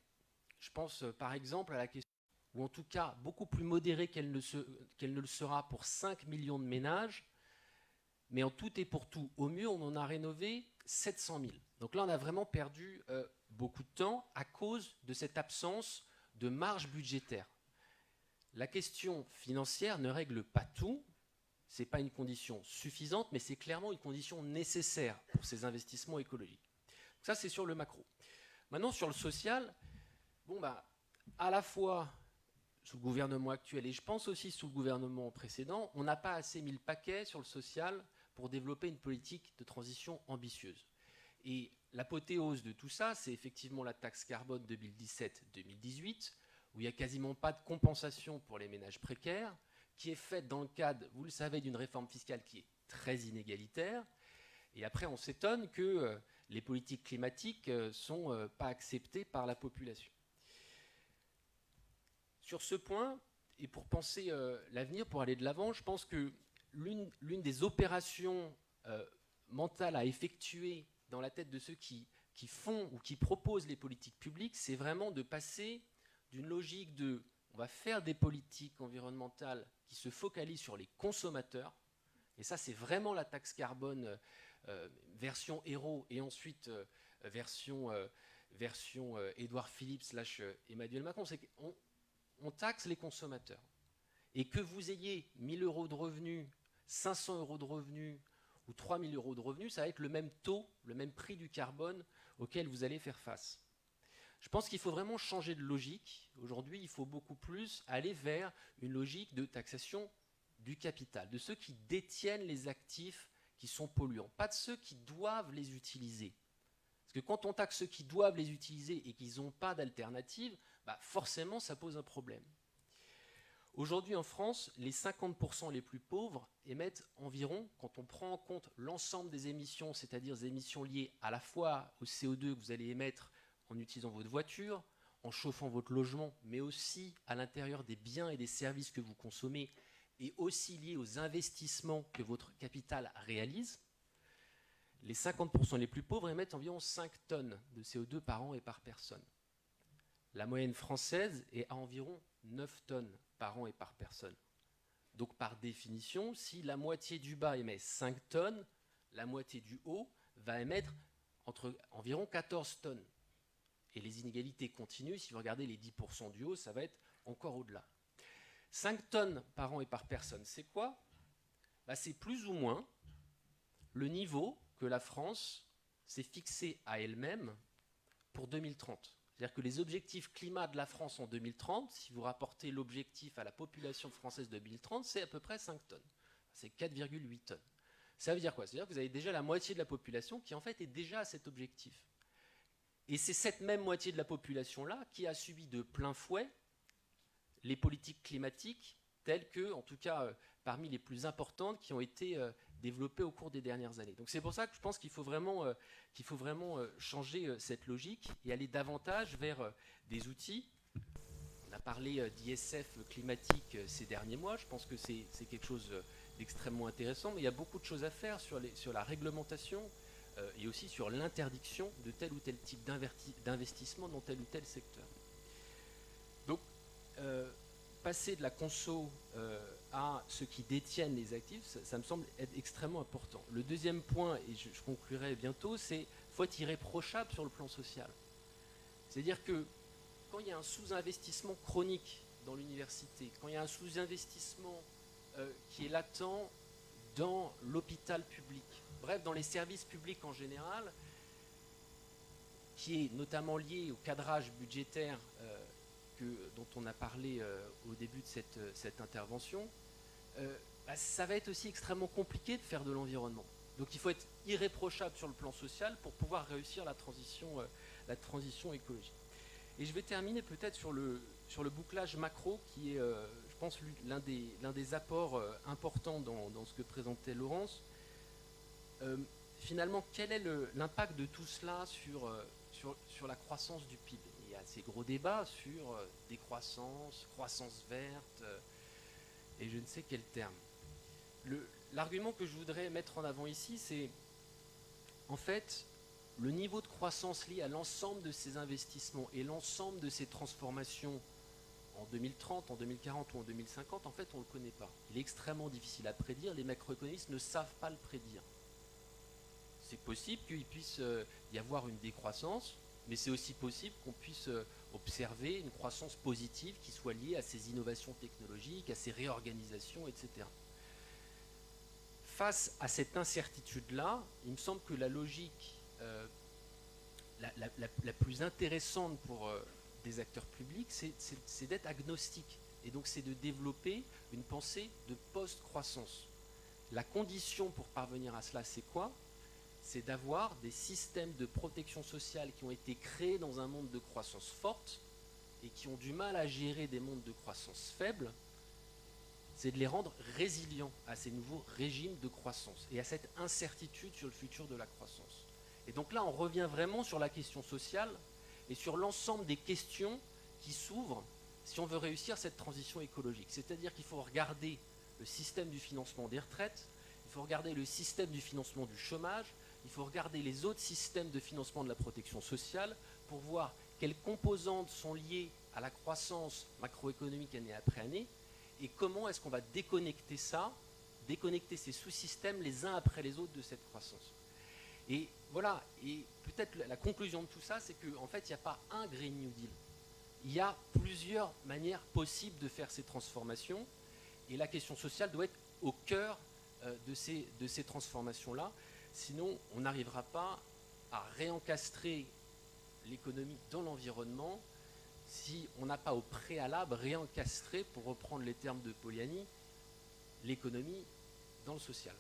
Je pense par exemple à la question, ou en tout cas beaucoup plus modérée qu'elle ne le sera pour 5 millions de ménages, mais en tout et pour tout, au mieux, on en a rénové 700 000. Donc là, on a vraiment perdu beaucoup de temps à cause de cette absence de marge budgétaire. La question financière ne règle pas tout. Ce n'est pas une condition suffisante, mais c'est clairement une condition nécessaire pour ces investissements écologiques. Ça, c'est sur le macro. Maintenant, sur le social, à la fois sous le gouvernement actuel et je pense aussi sous le gouvernement précédent, on n'a pas assez mis le paquet sur le social pour développer une politique de transition ambitieuse. Et l'apothéose de tout ça, c'est effectivement la taxe carbone 2017-2018, où il n'y a quasiment pas de compensation pour les ménages précaires, qui est faite dans le cadre, vous le savez, d'une réforme fiscale qui est très inégalitaire. Et après, on s'étonne que les politiques climatiques ne sont pas acceptées par la population. Sur ce point, et pour penser l'avenir, pour aller de l'avant, je pense que l'une des opérations mentales à effectuer dans la tête de ceux qui font ou qui proposent les politiques publiques, c'est vraiment de passer d'une logique de on va faire des politiques environnementales qui se focalisent sur les consommateurs, et ça c'est vraiment la taxe carbone version héros et ensuite version Édouard Philippe / Emmanuel Macron, c'est qu'on taxe les consommateurs. Et que vous ayez 1 000 € de revenus, 500 € de revenus ou 3 000 € de revenus, ça va être le même taux, le même prix du carbone auquel vous allez faire face. Je pense qu'il faut vraiment changer de logique. Aujourd'hui, il faut beaucoup plus aller vers une logique de taxation du capital, de ceux qui détiennent les actifs qui sont polluants, pas de ceux qui doivent les utiliser. Parce que quand on taxe ceux qui doivent les utiliser et qu'ils n'ont pas d'alternative, forcément, ça pose un problème. Aujourd'hui, en France, les 50% les plus pauvres émettent environ, quand on prend en compte l'ensemble des émissions, c'est-à-dire des émissions liées à la fois au CO2 que vous allez émettre en utilisant votre voiture, en chauffant votre logement, mais aussi à l'intérieur des biens et des services que vous consommez, et aussi liés aux investissements que votre capital réalise, les 50% les plus pauvres émettent environ 5 tonnes de CO2 par an et par personne. La moyenne française est à environ 9 tonnes par an et par personne. Donc par définition, si la moitié du bas émet 5 tonnes, la moitié du haut va émettre entre environ 14 tonnes. Et les inégalités continuent. Si vous regardez les 10% du haut, ça va être encore au-delà. 5 tonnes par an et par personne, c'est quoi? C'est plus ou moins le niveau que la France s'est fixé à elle-même pour 2030. C'est-à-dire que les objectifs climat de la France en 2030, si vous rapportez l'objectif à la population française de 2030, c'est à peu près 5 tonnes. C'est 4,8 tonnes. Ça veut dire quoi? C'est-à-dire que vous avez déjà la moitié de la population qui en fait est déjà à cet objectif. Et c'est cette même moitié de la population-là qui a subi de plein fouet les politiques climatiques telles que, en tout cas parmi les plus importantes, qui ont été développées au cours des dernières années. Donc c'est pour ça que je pense qu'il faut vraiment changer cette logique et aller davantage vers des outils. On a parlé d'ISF climatique ces derniers mois, je pense que c'est quelque chose d'extrêmement intéressant, mais il y a beaucoup de choses à faire sur la réglementation et aussi sur l'interdiction de tel ou tel type d'investissement dans tel ou tel secteur. Donc, passer de la conso à ceux qui détiennent les actifs, ça me semble être extrêmement important. Le deuxième point, et je conclurai bientôt, c'est qu'il faut être irréprochable sur le plan social. C'est-à-dire que quand il y a un sous-investissement chronique dans l'université, quand il y a un sous-investissement qui est latent dans l'hôpital public, bref, dans les services publics en général, qui est notamment lié au cadrage budgétaire dont on a parlé au début de cette intervention, ça va être aussi extrêmement compliqué de faire de l'environnement. Donc il faut être irréprochable sur le plan social pour pouvoir réussir la transition écologique. Et je vais terminer peut-être sur le bouclage macro, qui est, je pense, l'un des apports importants dans ce que présentait Laurence. Finalement, quel est l'impact de tout cela sur la croissance du PIB? Il y a ces gros débats sur décroissance, croissance verte, et je ne sais quel terme. L'argument que je voudrais mettre en avant ici, c'est en fait le niveau de croissance lié à l'ensemble de ces investissements et l'ensemble de ces transformations en 2030, en 2040 ou en 2050, en fait, on ne le connaît pas. Il est extrêmement difficile à prédire, les macroéconomistes ne savent pas le prédire. C'est possible qu'il puisse y avoir une décroissance, mais c'est aussi possible qu'on puisse observer une croissance positive qui soit liée à ces innovations technologiques, à ces réorganisations, etc. Face à cette incertitude-là, il me semble que la logique la plus intéressante pour des acteurs publics, c'est d'être agnostique. Et donc c'est de développer une pensée de post-croissance. La condition pour parvenir à cela, c'est quoi? C'est d'avoir des systèmes de protection sociale qui ont été créés dans un monde de croissance forte et qui ont du mal à gérer des mondes de croissance faible. C'est de les rendre résilients à ces nouveaux régimes de croissance et à cette incertitude sur le futur de la croissance. Et donc là, on revient vraiment sur la question sociale et sur l'ensemble des questions qui s'ouvrent si on veut réussir cette transition écologique. C'est-à-dire qu'il faut regarder le système du financement des retraites, il faut regarder le système du financement du chômage, il faut regarder les autres systèmes de financement de la protection sociale pour voir quelles composantes sont liées à la croissance macroéconomique année après année et comment est-ce qu'on va déconnecter ces sous-systèmes les uns après les autres de cette croissance. Et voilà, et peut-être la conclusion de tout ça, c'est qu'en fait, il n'y a pas un Green New Deal. Il y a plusieurs manières possibles de faire ces transformations, et la question sociale doit être au cœur de ces transformations-là. Sinon, on n'arrivera pas à réencastrer l'économie dans l'environnement si on n'a pas au préalable réencastré, pour reprendre les termes de Poliani, l'économie dans le social.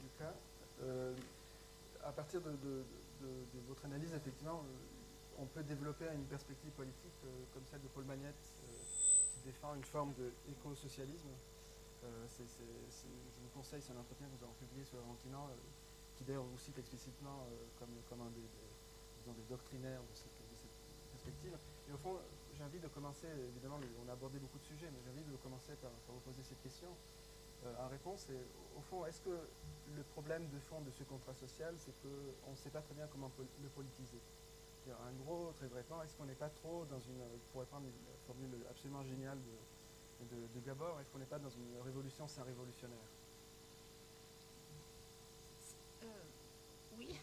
Lucas, à partir de votre analyse, effectivement, on peut développer une perspective politique comme celle de Paul Magnette, qui défend une forme d'éco-socialisme. Je vous conseille, c'est un entretien que nous avons publié sur Valentinant, qui d'ailleurs vous cite explicitement comme un des doctrinaires de cette perspective. Et au fond, j'ai envie de commencer, évidemment, on a abordé beaucoup de sujets, mais j'ai envie de commencer par vous poser cette question. En réponse, et au fond, est-ce que le problème de fond de ce contrat social, c'est qu'on ne sait pas très bien comment le politiser? Un gros, très vrai point, est-ce qu'on n'est pas trop dans une, pour reprendre une formule absolument géniale de Gabor, est-ce qu'on n'est pas dans une révolution sans révolutionnaire? oui,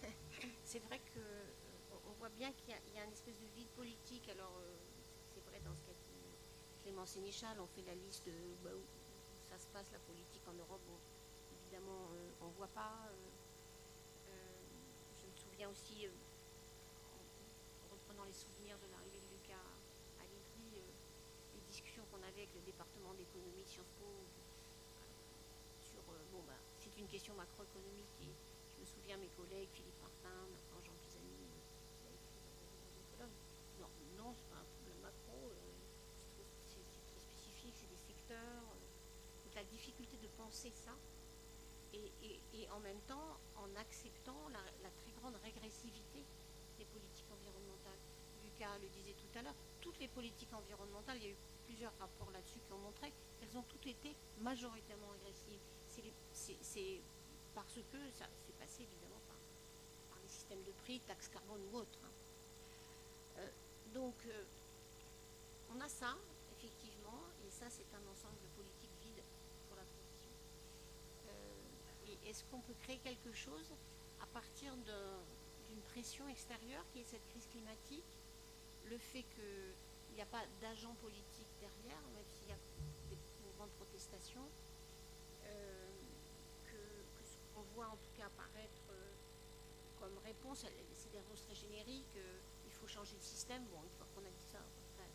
c'est vrai que on voit bien qu'il y a une espèce de vide politique. Alors, c'est vrai dans ce qu'a dit Clément Sénéchal, on fait la liste de où ça se passe, la politique en Europe. Bon, évidemment, on ne voit pas. Je me souviens aussi, en reprenant les souvenirs de l'arrivée de Lucas à l'IVRI, les discussions qu'on avait avec le département d'économie de Sciences Po sur, c'est une question macroéconomique et je me souviens mes collègues, Philippe Martin, maintenant Jean Pisani, qui a écrit dans Colonne. Non, non, c'est pas un problème macro, c'est très spécifique, c'est des secteurs. Donc la difficulté de penser ça et en même temps en acceptant la très grande régressivité des politiques environnementales. Lucas le disait tout à l'heure, toutes les politiques environnementales, il y a eu plusieurs rapports là-dessus qui ont montré qu'elles ont toutes été majoritairement régressives. C'est parce que ça s'est passé évidemment par les systèmes de prix, taxes carbone ou autres. Donc on a ça, effectivement, et ça c'est un ensemble de politiques vides pour la transition. Et est-ce qu'on peut créer quelque chose à partir d'une pression extérieure qui est cette crise climatique, le fait qu'il n'y a pas d'agent politique derrière, même s'il y a des mouvements de protestation, que ce qu'on voit en tout cas apparaître comme réponse, c'est des réponses très génériques, il faut changer le système. Bon, une fois qu'on a dit ça, après,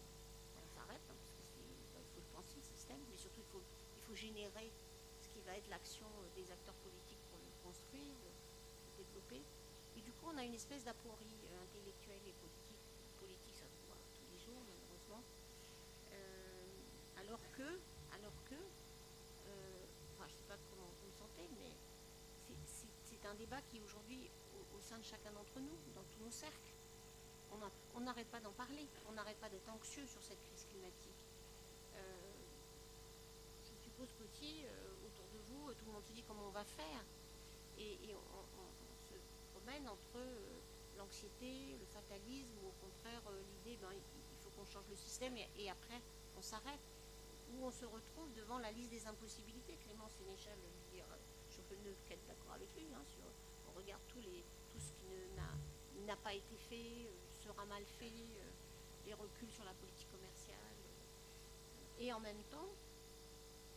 on s'arrête, hein, parce qu'il faut le penser, le système, mais surtout il faut générer ce qui va être l'action des acteurs politiques pour le construire, le développer. Et du coup, on a une espèce d'aporie intellectuelle et politique. Politique, ça se voit tous les jours, malheureusement. Alors que enfin, je ne sais pas comment vous le sentez, mais c'est un débat qui aujourd'hui, au sein de chacun d'entre nous, dans tous nos cercles, on n'arrête pas d'en parler, on n'arrête pas d'être anxieux sur cette crise climatique. Je suppose qu'aussi, autour de vous, tout le monde se dit comment on va faire. Et on se promène entre l'anxiété, le fatalisme, ou au contraire l'idée, il faut qu'on change le système et après on s'arrête. Où on se retrouve devant la liste des impossibilités. Clément Sénéchal, je peux ne qu'être d'accord avec lui, on regarde tout ce qui n'a pas été fait, sera mal fait, les reculs sur la politique commerciale, et en même temps,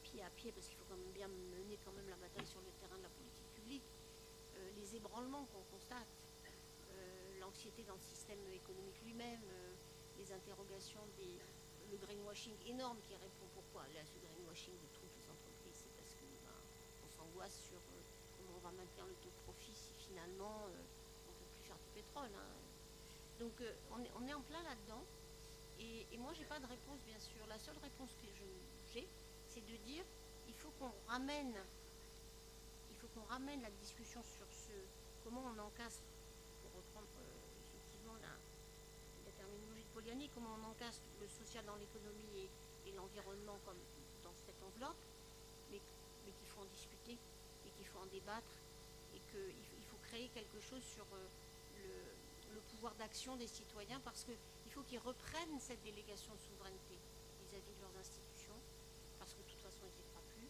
pied à pied, parce qu'il faut quand même bien mener quand même la bataille sur le terrain de la politique publique, les ébranlements qu'on constate, l'anxiété dans le système économique lui-même, les interrogations le greenwashing énorme qui répond pourquoi. Là, ce greenwashing de toutes les entreprises, c'est parce qu'on s'angoisse sur comment on va maintenir le taux de profit si finalement on ne peut plus faire du pétrole. Donc on est en plein là-dedans. Et moi, j'ai pas de réponse, bien sûr. La seule réponse que j'ai, c'est de dire il faut qu'on ramène la discussion sur comment on encastre, pour reprendre effectivement la terminologie de Poliani, comment on encastre le social dans l'économie et l'environnement comme dans cette enveloppe, mais qu'il faut en discuter et qu'il faut en débattre et qu'il faut créer quelque chose sur le pouvoir d'action des citoyens, parce qu'il faut qu'ils reprennent cette délégation de souveraineté vis-à-vis de leurs institutions, parce que de toute façon ils n'y croient plus,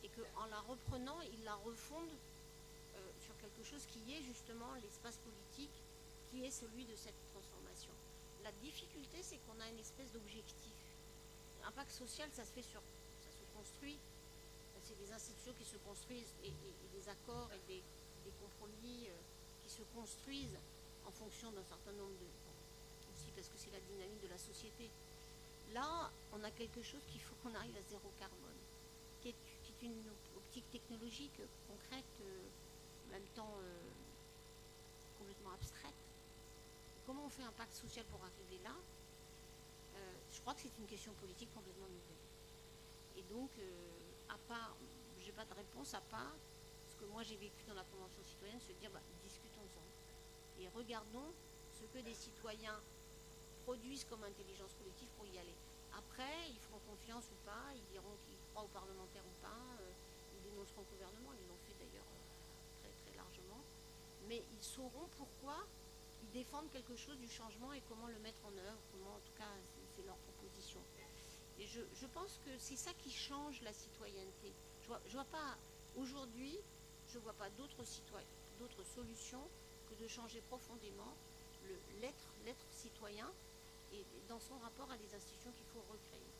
et qu'en la reprenant, ils la refondent sur quelque chose qui est justement l'espace politique, qui est celui de cette transformation. La difficulté, c'est qu'on a une espèce d'objectif. L'impact social, ça se construit. C'est des institutions qui se construisent et des accords et des compromis qui se construisent en fonction d'un certain nombre aussi parce que c'est la dynamique de la société. Là, on a quelque chose qu'il faut qu'on arrive à zéro carbone, qui est une optique technologique concrète, en même temps complètement abstraite. Comment on fait un pacte social pour arriver là? Je crois que c'est une question politique complètement nouvelle. Et donc, j'ai pas de réponse à part ce que moi j'ai vécu dans la Convention citoyenne, se dire discutons-en et regardons ce que des citoyens produisent comme intelligence collective pour y aller. Après, ils feront confiance ou pas, ils diront qu'ils croient aux parlementaires ou pas, ils dénonceront le gouvernement, ils l'ont fait d'ailleurs très très largement, mais ils sauront pourquoi ils défendent quelque chose du changement et comment le mettre en œuvre, comment en tout cas c'est leur proposition. Et je pense que c'est ça qui change la citoyenneté. Je vois pas, aujourd'hui, je vois pas d'autres citoyens, d'autre solution que de changer profondément l'être citoyen et dans son rapport à des institutions qu'il faut recréer.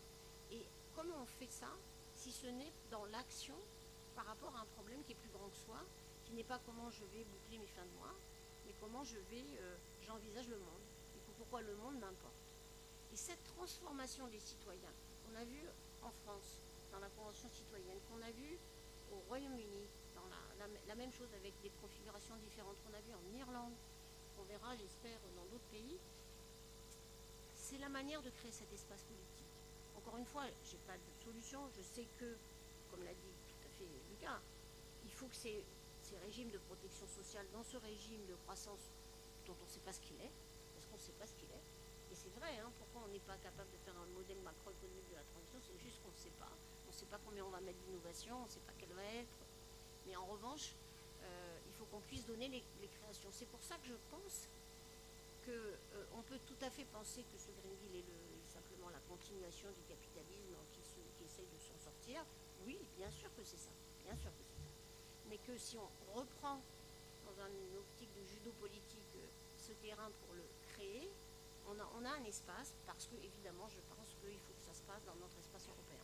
Et comment on fait ça, si ce n'est dans l'action par rapport à un problème qui est plus grand que soi, qui n'est pas comment je vais boucler mes fins de mois, mais comment j'envisage le monde, et pourquoi le monde m'importe. Et cette transformation des citoyens, qu'on a vu en France, dans la Convention citoyenne, qu'on a vu au Royaume-Uni, dans la même chose avec des configurations différentes, qu'on a vu en Irlande, qu'on verra, j'espère, dans d'autres pays, c'est la manière de créer cet espace politique. Encore une fois, je n'ai pas de solution, je sais que, comme l'a dit tout à fait Lucas, il faut que ces régimes de protection sociale, dans ce régime de croissance dont on ne sait pas ce qu'il est, parce qu'on ne sait pas ce qu'il est, et c'est vrai, pourquoi on n'est pas capable de faire un modèle macroéconomique de la transition, c'est juste qu'on ne sait pas. On ne sait pas combien on va mettre d'innovation, on ne sait pas quelle va être. Mais en revanche, il faut qu'on puisse donner les créations. C'est pour ça que je pense qu'on peut tout à fait penser que ce Green Deal est simplement la continuation du capitalisme qui essaye de s'en sortir. Oui, bien sûr que c'est ça. Bien sûr que c'est ça. Mais que si on reprend dans une optique de judo politique ce terrain pour le créer, on a un espace, parce que évidemment je pense qu'il faut que ça se passe dans notre espace européen.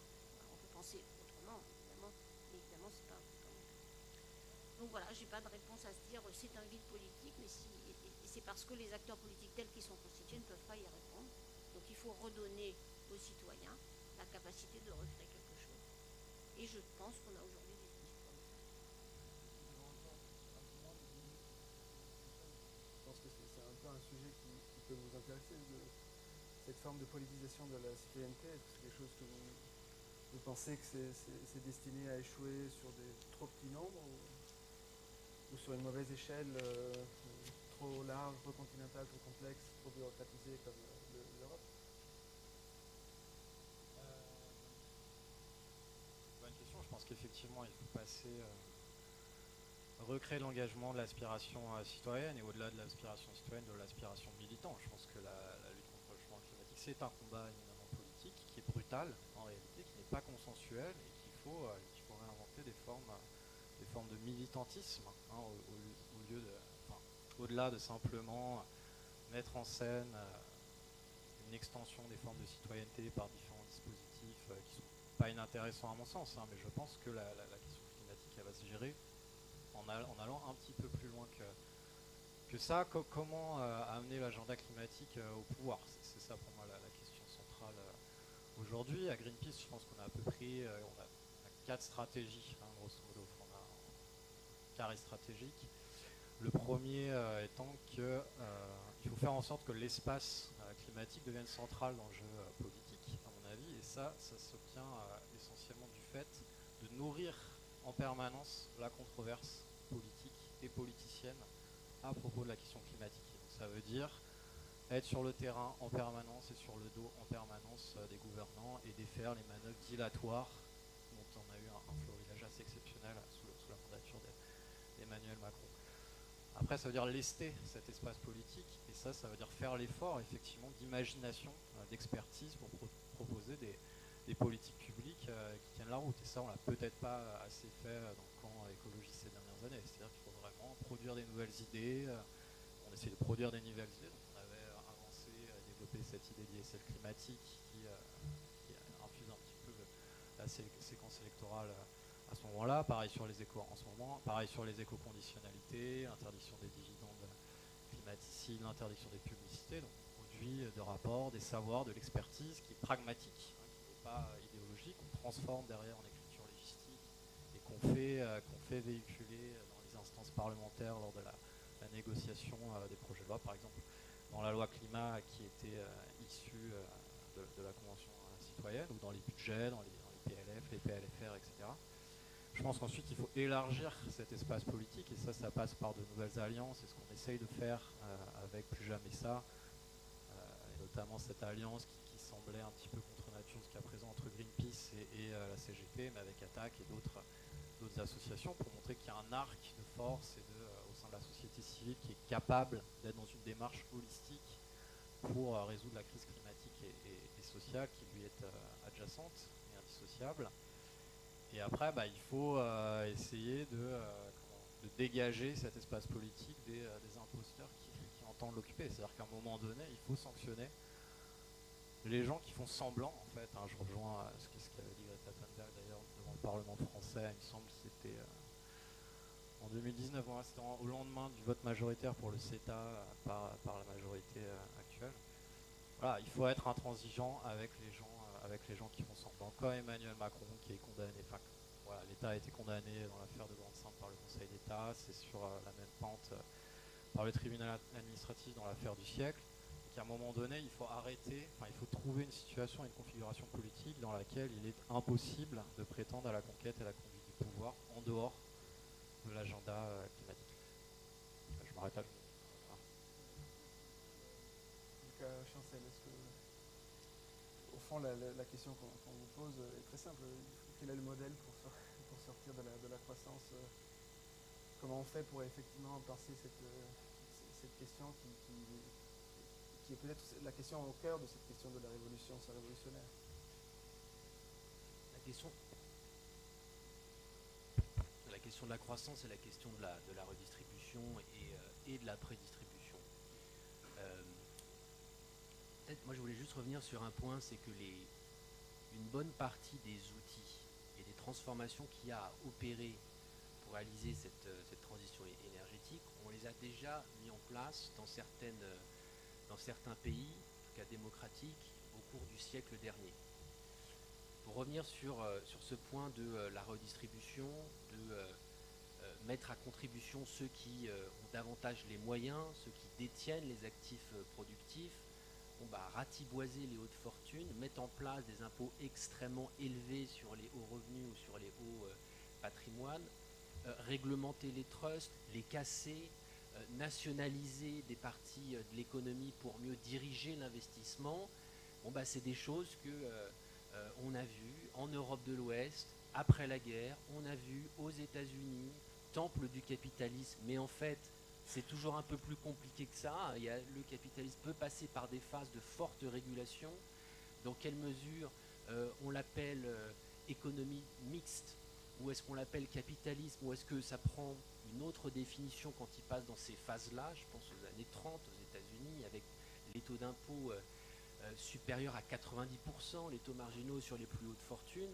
On peut penser autrement, évidemment, mais évidemment c'est pas donc voilà, j'ai pas de réponse à se dire c'est un vide politique, mais c'est parce que les acteurs politiques tels qu'ils sont constitués ne peuvent pas y répondre. Donc il faut redonner aux citoyens la capacité de recréer quelque chose. Et je pense qu'on a aujourd'hui des outils pour le faire. Je pense que c'est un peu un sujet qui peut vous intéresser, cette forme de politisation de la citoyenneté. Est-ce que c'est quelque chose que vous pensez que c'est destiné à échouer sur des trop petits nombres ou sur une mauvaise échelle, trop large, trop continentale, trop complexe, trop bureaucratisée comme l'Europe? Bonne question. Je pense qu'effectivement, il faut passer, recréer l'engagement de l'aspiration citoyenne, et au-delà de l'aspiration citoyenne, de l'aspiration militante. Je pense que la lutte contre le changement climatique, c'est un combat éminemment politique, qui est brutal en réalité, qui n'est pas consensuel, et qu'il faut réinventer des formes de militantisme, au-delà de simplement mettre en scène une extension des formes de citoyenneté par différents dispositifs qui ne sont pas inintéressants à mon sens, mais je pense que la question climatique, elle va se gérer en allant un petit peu plus loin que ça. Comment amener l'agenda climatique au pouvoir? C'est ça pour moi la question centrale aujourd'hui. À Greenpeace, je pense qu'on a à peu près on a 4 stratégies, grosso modo, on a un carré stratégique. Le premier étant qu'il faut faire en sorte que l'espace climatique devienne central dans le jeu politique, à mon avis, et ça s'obtient essentiellement du fait de nourrir en permanence la controverse politique et politicienne à propos de la question climatique. Donc ça veut dire être sur le terrain en permanence et sur le dos en permanence des gouvernants et défaire les manœuvres dilatoires dont on a eu un florilège assez exceptionnel sous la mandature d'Emmanuel Macron. Après, ça veut dire lester cet espace politique, et ça veut dire faire l'effort, effectivement, d'imagination, d'expertise pour proposer des politiques publiques qui tiennent la route. Et ça, on l'a peut-être pas assez fait dans le camp écologiste ces dernières années. C'est-à-dire qu'il faut vraiment produire des nouvelles idées. On essaie de produire des nouvelles idées. Donc on avait avancé, développé cette idée d'ISL climatique qui infuse un petit peu la séquence électorale à ce moment-là. Pareil sur les échos en ce moment, pareil sur les éco-conditionnalités, interdiction des dividendes climaticides, l'interdiction des publicités. Donc on produit des rapports, des savoirs, de l'expertise qui est pragmatique, qui n'est pas idéologique, qu'on transforme derrière en écriture légistique et qu'on fait véhiculer dans les instances parlementaires lors de la négociation des projets de loi. Par exemple, dans la loi climat qui était issue de la Convention citoyenne, ou dans les budgets, dans les PLF, les PLFR, etc. Je pense qu'ensuite il faut élargir cet espace politique, et ça passe par de nouvelles alliances, et ce qu'on essaye de faire avec Plus Jamais Ça, et notamment cette alliance qui semblait un petit peu contre nature jusqu'à présent entre Greenpeace et la CGT, mais avec Attac et d'autres associations, pour montrer qu'il y a un arc de force au sein de la société civile qui est capable d'être dans une démarche holistique pour résoudre la crise climatique et sociale qui lui est adjacente et indissociable. Et après, il faut essayer de de dégager cet espace politique des imposteurs qui entendent l'occuper. C'est-à-dire qu'à un moment donné, il faut sanctionner les gens qui font semblant, en fait. Je rejoins ce qu'avait dit Greta Thunberg d'ailleurs devant le Parlement français, il me semble que c'était en 2019, c'était au lendemain du vote majoritaire pour le CETA par la majorité actuelle. Voilà, il faut être intransigeant avec les gens qui font semblant. Comme Emmanuel Macron qui est condamné, voilà, l'État a été condamné dans l'affaire de Grande-Synthe par le Conseil d'État, c'est sur la même pente par le tribunal administratif dans l'affaire du siècle. Donc à un moment donné, il faut arrêter, il faut trouver une situation, une configuration politique dans laquelle il est impossible de prétendre à la conquête et à la conduite du pouvoir en dehors de l'agenda climatique. Je m'arrête là. Chancel, est-ce que, au fond, la question qu'on vous pose est très simple. Quel est le modèle pour sortir de la croissance Comment on fait pour effectivement penser cette question qui est peut-être la question au cœur de cette question de la révolution, c'est révolutionnaire. La question de la croissance, c'est la question de la redistribution et de la prédistribution. Peut-être, moi je voulais juste revenir sur un point, c'est que une bonne partie des outils et des transformations qu'il y a à opérer pour réaliser cette transition énergétique, on les a déjà mis en place dans certains pays, en tout cas démocratiques, au cours du siècle dernier. Pour revenir sur ce point de la redistribution, de mettre à contribution ceux qui ont davantage les moyens, ceux qui détiennent les actifs productifs, ratiboiser les hautes fortunes, mettre en place des impôts extrêmement élevés sur les hauts revenus ou sur les hauts patrimoines, réglementer les trusts, les casser, nationaliser des parties de l'économie pour mieux diriger l'investissement. C'est des choses qu'on a vues en Europe de l'Ouest, après la guerre, on a vu aux États-Unis, temple du capitalisme, mais en fait, c'est toujours un peu plus compliqué que ça. Le capitalisme peut passer par des phases de forte régulation. Dans quelle mesure on l'appelle économie mixte, ou est-ce qu'on l'appelle capitalisme, ou est-ce que ça prend une autre définition quand il passe dans ces phases-là? Je pense aux années 30 aux États-Unis, avec les taux d'impôt supérieurs à 90%, les taux marginaux sur les plus hautes fortunes,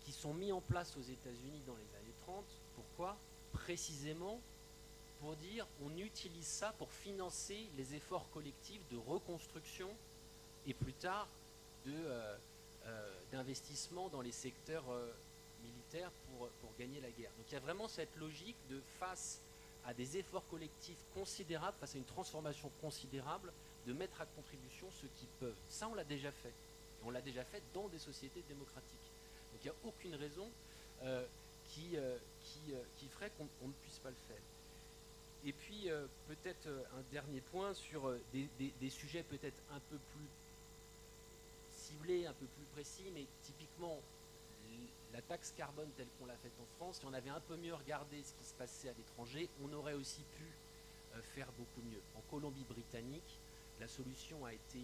qui sont mis en place aux États-Unis dans les années 30. Pourquoi? Précisément pour dire on utilise ça pour financer les efforts collectifs de reconstruction et plus tard d'investissement dans les secteurs militaires pour gagner la guerre. Donc il y a vraiment cette logique de face à des efforts collectifs considérables, face à une transformation considérable, de mettre à contribution ceux qui peuvent. Ça on l'a déjà fait. Et on l'a déjà fait dans des sociétés démocratiques. Donc il n'y a aucune raison qui ferait qu'on ne puisse pas le faire. Et puis peut-être un dernier point sur des sujets peut-être un peu plus ciblés, un peu plus précis, mais typiquement la taxe carbone telle qu'on l'a faite en France, si on avait un peu mieux regardé ce qui se passait à l'étranger, on aurait aussi pu faire beaucoup mieux. En Colombie-Britannique, la solution a été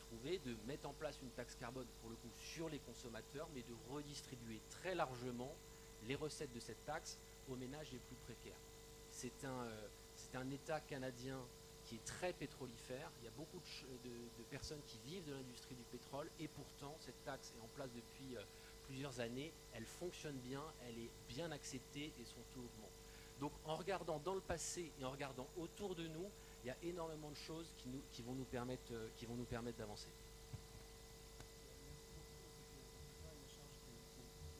trouvée de mettre en place une taxe carbone pour le coup sur les consommateurs, mais de redistribuer très largement les recettes de cette taxe aux ménages les plus précaires. C'est un État canadien qui est très pétrolifère. Il y a beaucoup de personnes qui vivent de l'industrie du pétrole et pourtant cette taxe est en place depuis plusieurs années. Elle fonctionne bien, elle est bien acceptée et son taux augmente. Donc en regardant dans le passé et en regardant autour de nous, il y a énormément de choses qui vont nous permettre d'avancer.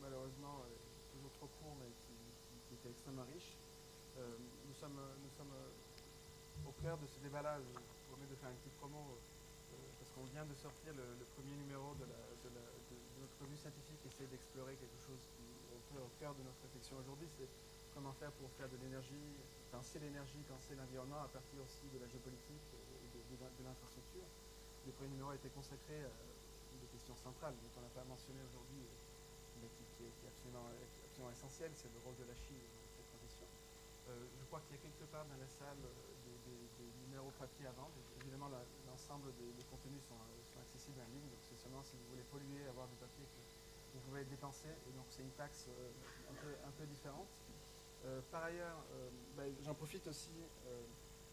Malheureusement, toujours trop court, mais qui était extrêmement riche. Nous sommes au cœur de ce débat-là. Je vous promets de faire une petite promo, parce qu'on vient de sortir le premier numéro de notre revue scientifique qui essaie d'explorer quelque chose qui est un peu au cœur de notre réflexion aujourd'hui. C'est comment faire pour faire de l'énergie, penser l'environnement à partir aussi de la géopolitique et de l'infrastructure. Le premier numéro a été consacré à une des questions centrales dont on n'a pas mentionné aujourd'hui, mais qui est absolument essentiel, c'est le rôle de la Chine dans cette transition. Je crois qu'il y a quelque part dans la salle des numéros papier à vendre. Évidemment, l'ensemble des contenus sont accessibles en ligne, donc c'est seulement si vous voulez polluer, avoir du papier que vous pouvez dépenser. Et donc c'est une taxe un peu différente. Par ailleurs, j'en profite aussi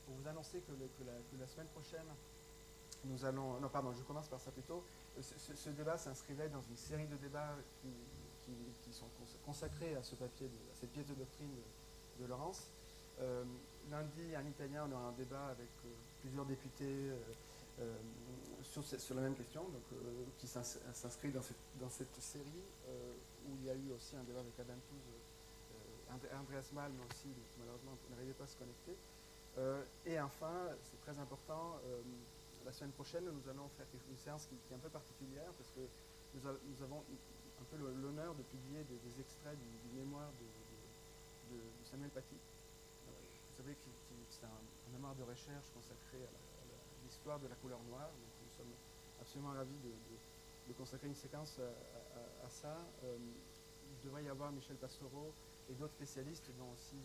pour vous annoncer que la semaine prochaine, nous allons... Non, pardon, je commence par ça plutôt. Ce débat s'inscrivait dans une série de débats qui sont consacrés à ce papier, à cette pièce de doctrine de Laurence. Lundi, en italien, on aura un débat avec plusieurs députés sur la même question, donc, qui s'inscrit dans cette série, où il y a eu aussi un débat avec Adam Tooze, Andreas Malm aussi, qui malheureusement n'arrivait pas à se connecter. Et enfin, c'est très important, la semaine prochaine, nous allons faire une séance qui est un peu particulière, parce que nous avons un peu l'honneur de publier des extraits du mémoire de Samuel Paty. Vous savez que c'est un mémoire de recherche consacré à l'histoire de la couleur noire. Donc nous sommes absolument ravis de consacrer une séquence à ça. Il devrait y avoir Michel Pastoureau et d'autres spécialistes, dont aussi,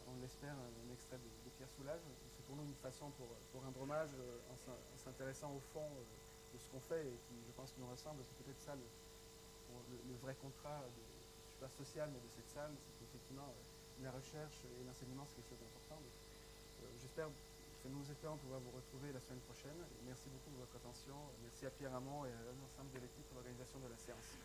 on l'espère, un extrait de Pierre Soulages. C'est pour nous une façon pour rendre hommage en s'intéressant au fond de ce qu'on fait et qui, je pense, nous ressemble. C'est peut-être ça le vrai contrat, je ne suis pas social, mais de cette salle, c'est qu'effectivement, la recherche et l'enseignement, c'est quelque chose d'important. Nous espérons pouvoir vous retrouver la semaine prochaine. Merci beaucoup de votre attention. Merci à Pierre Hamon et à l'ensemble de l'équipe pour l'organisation de la séance.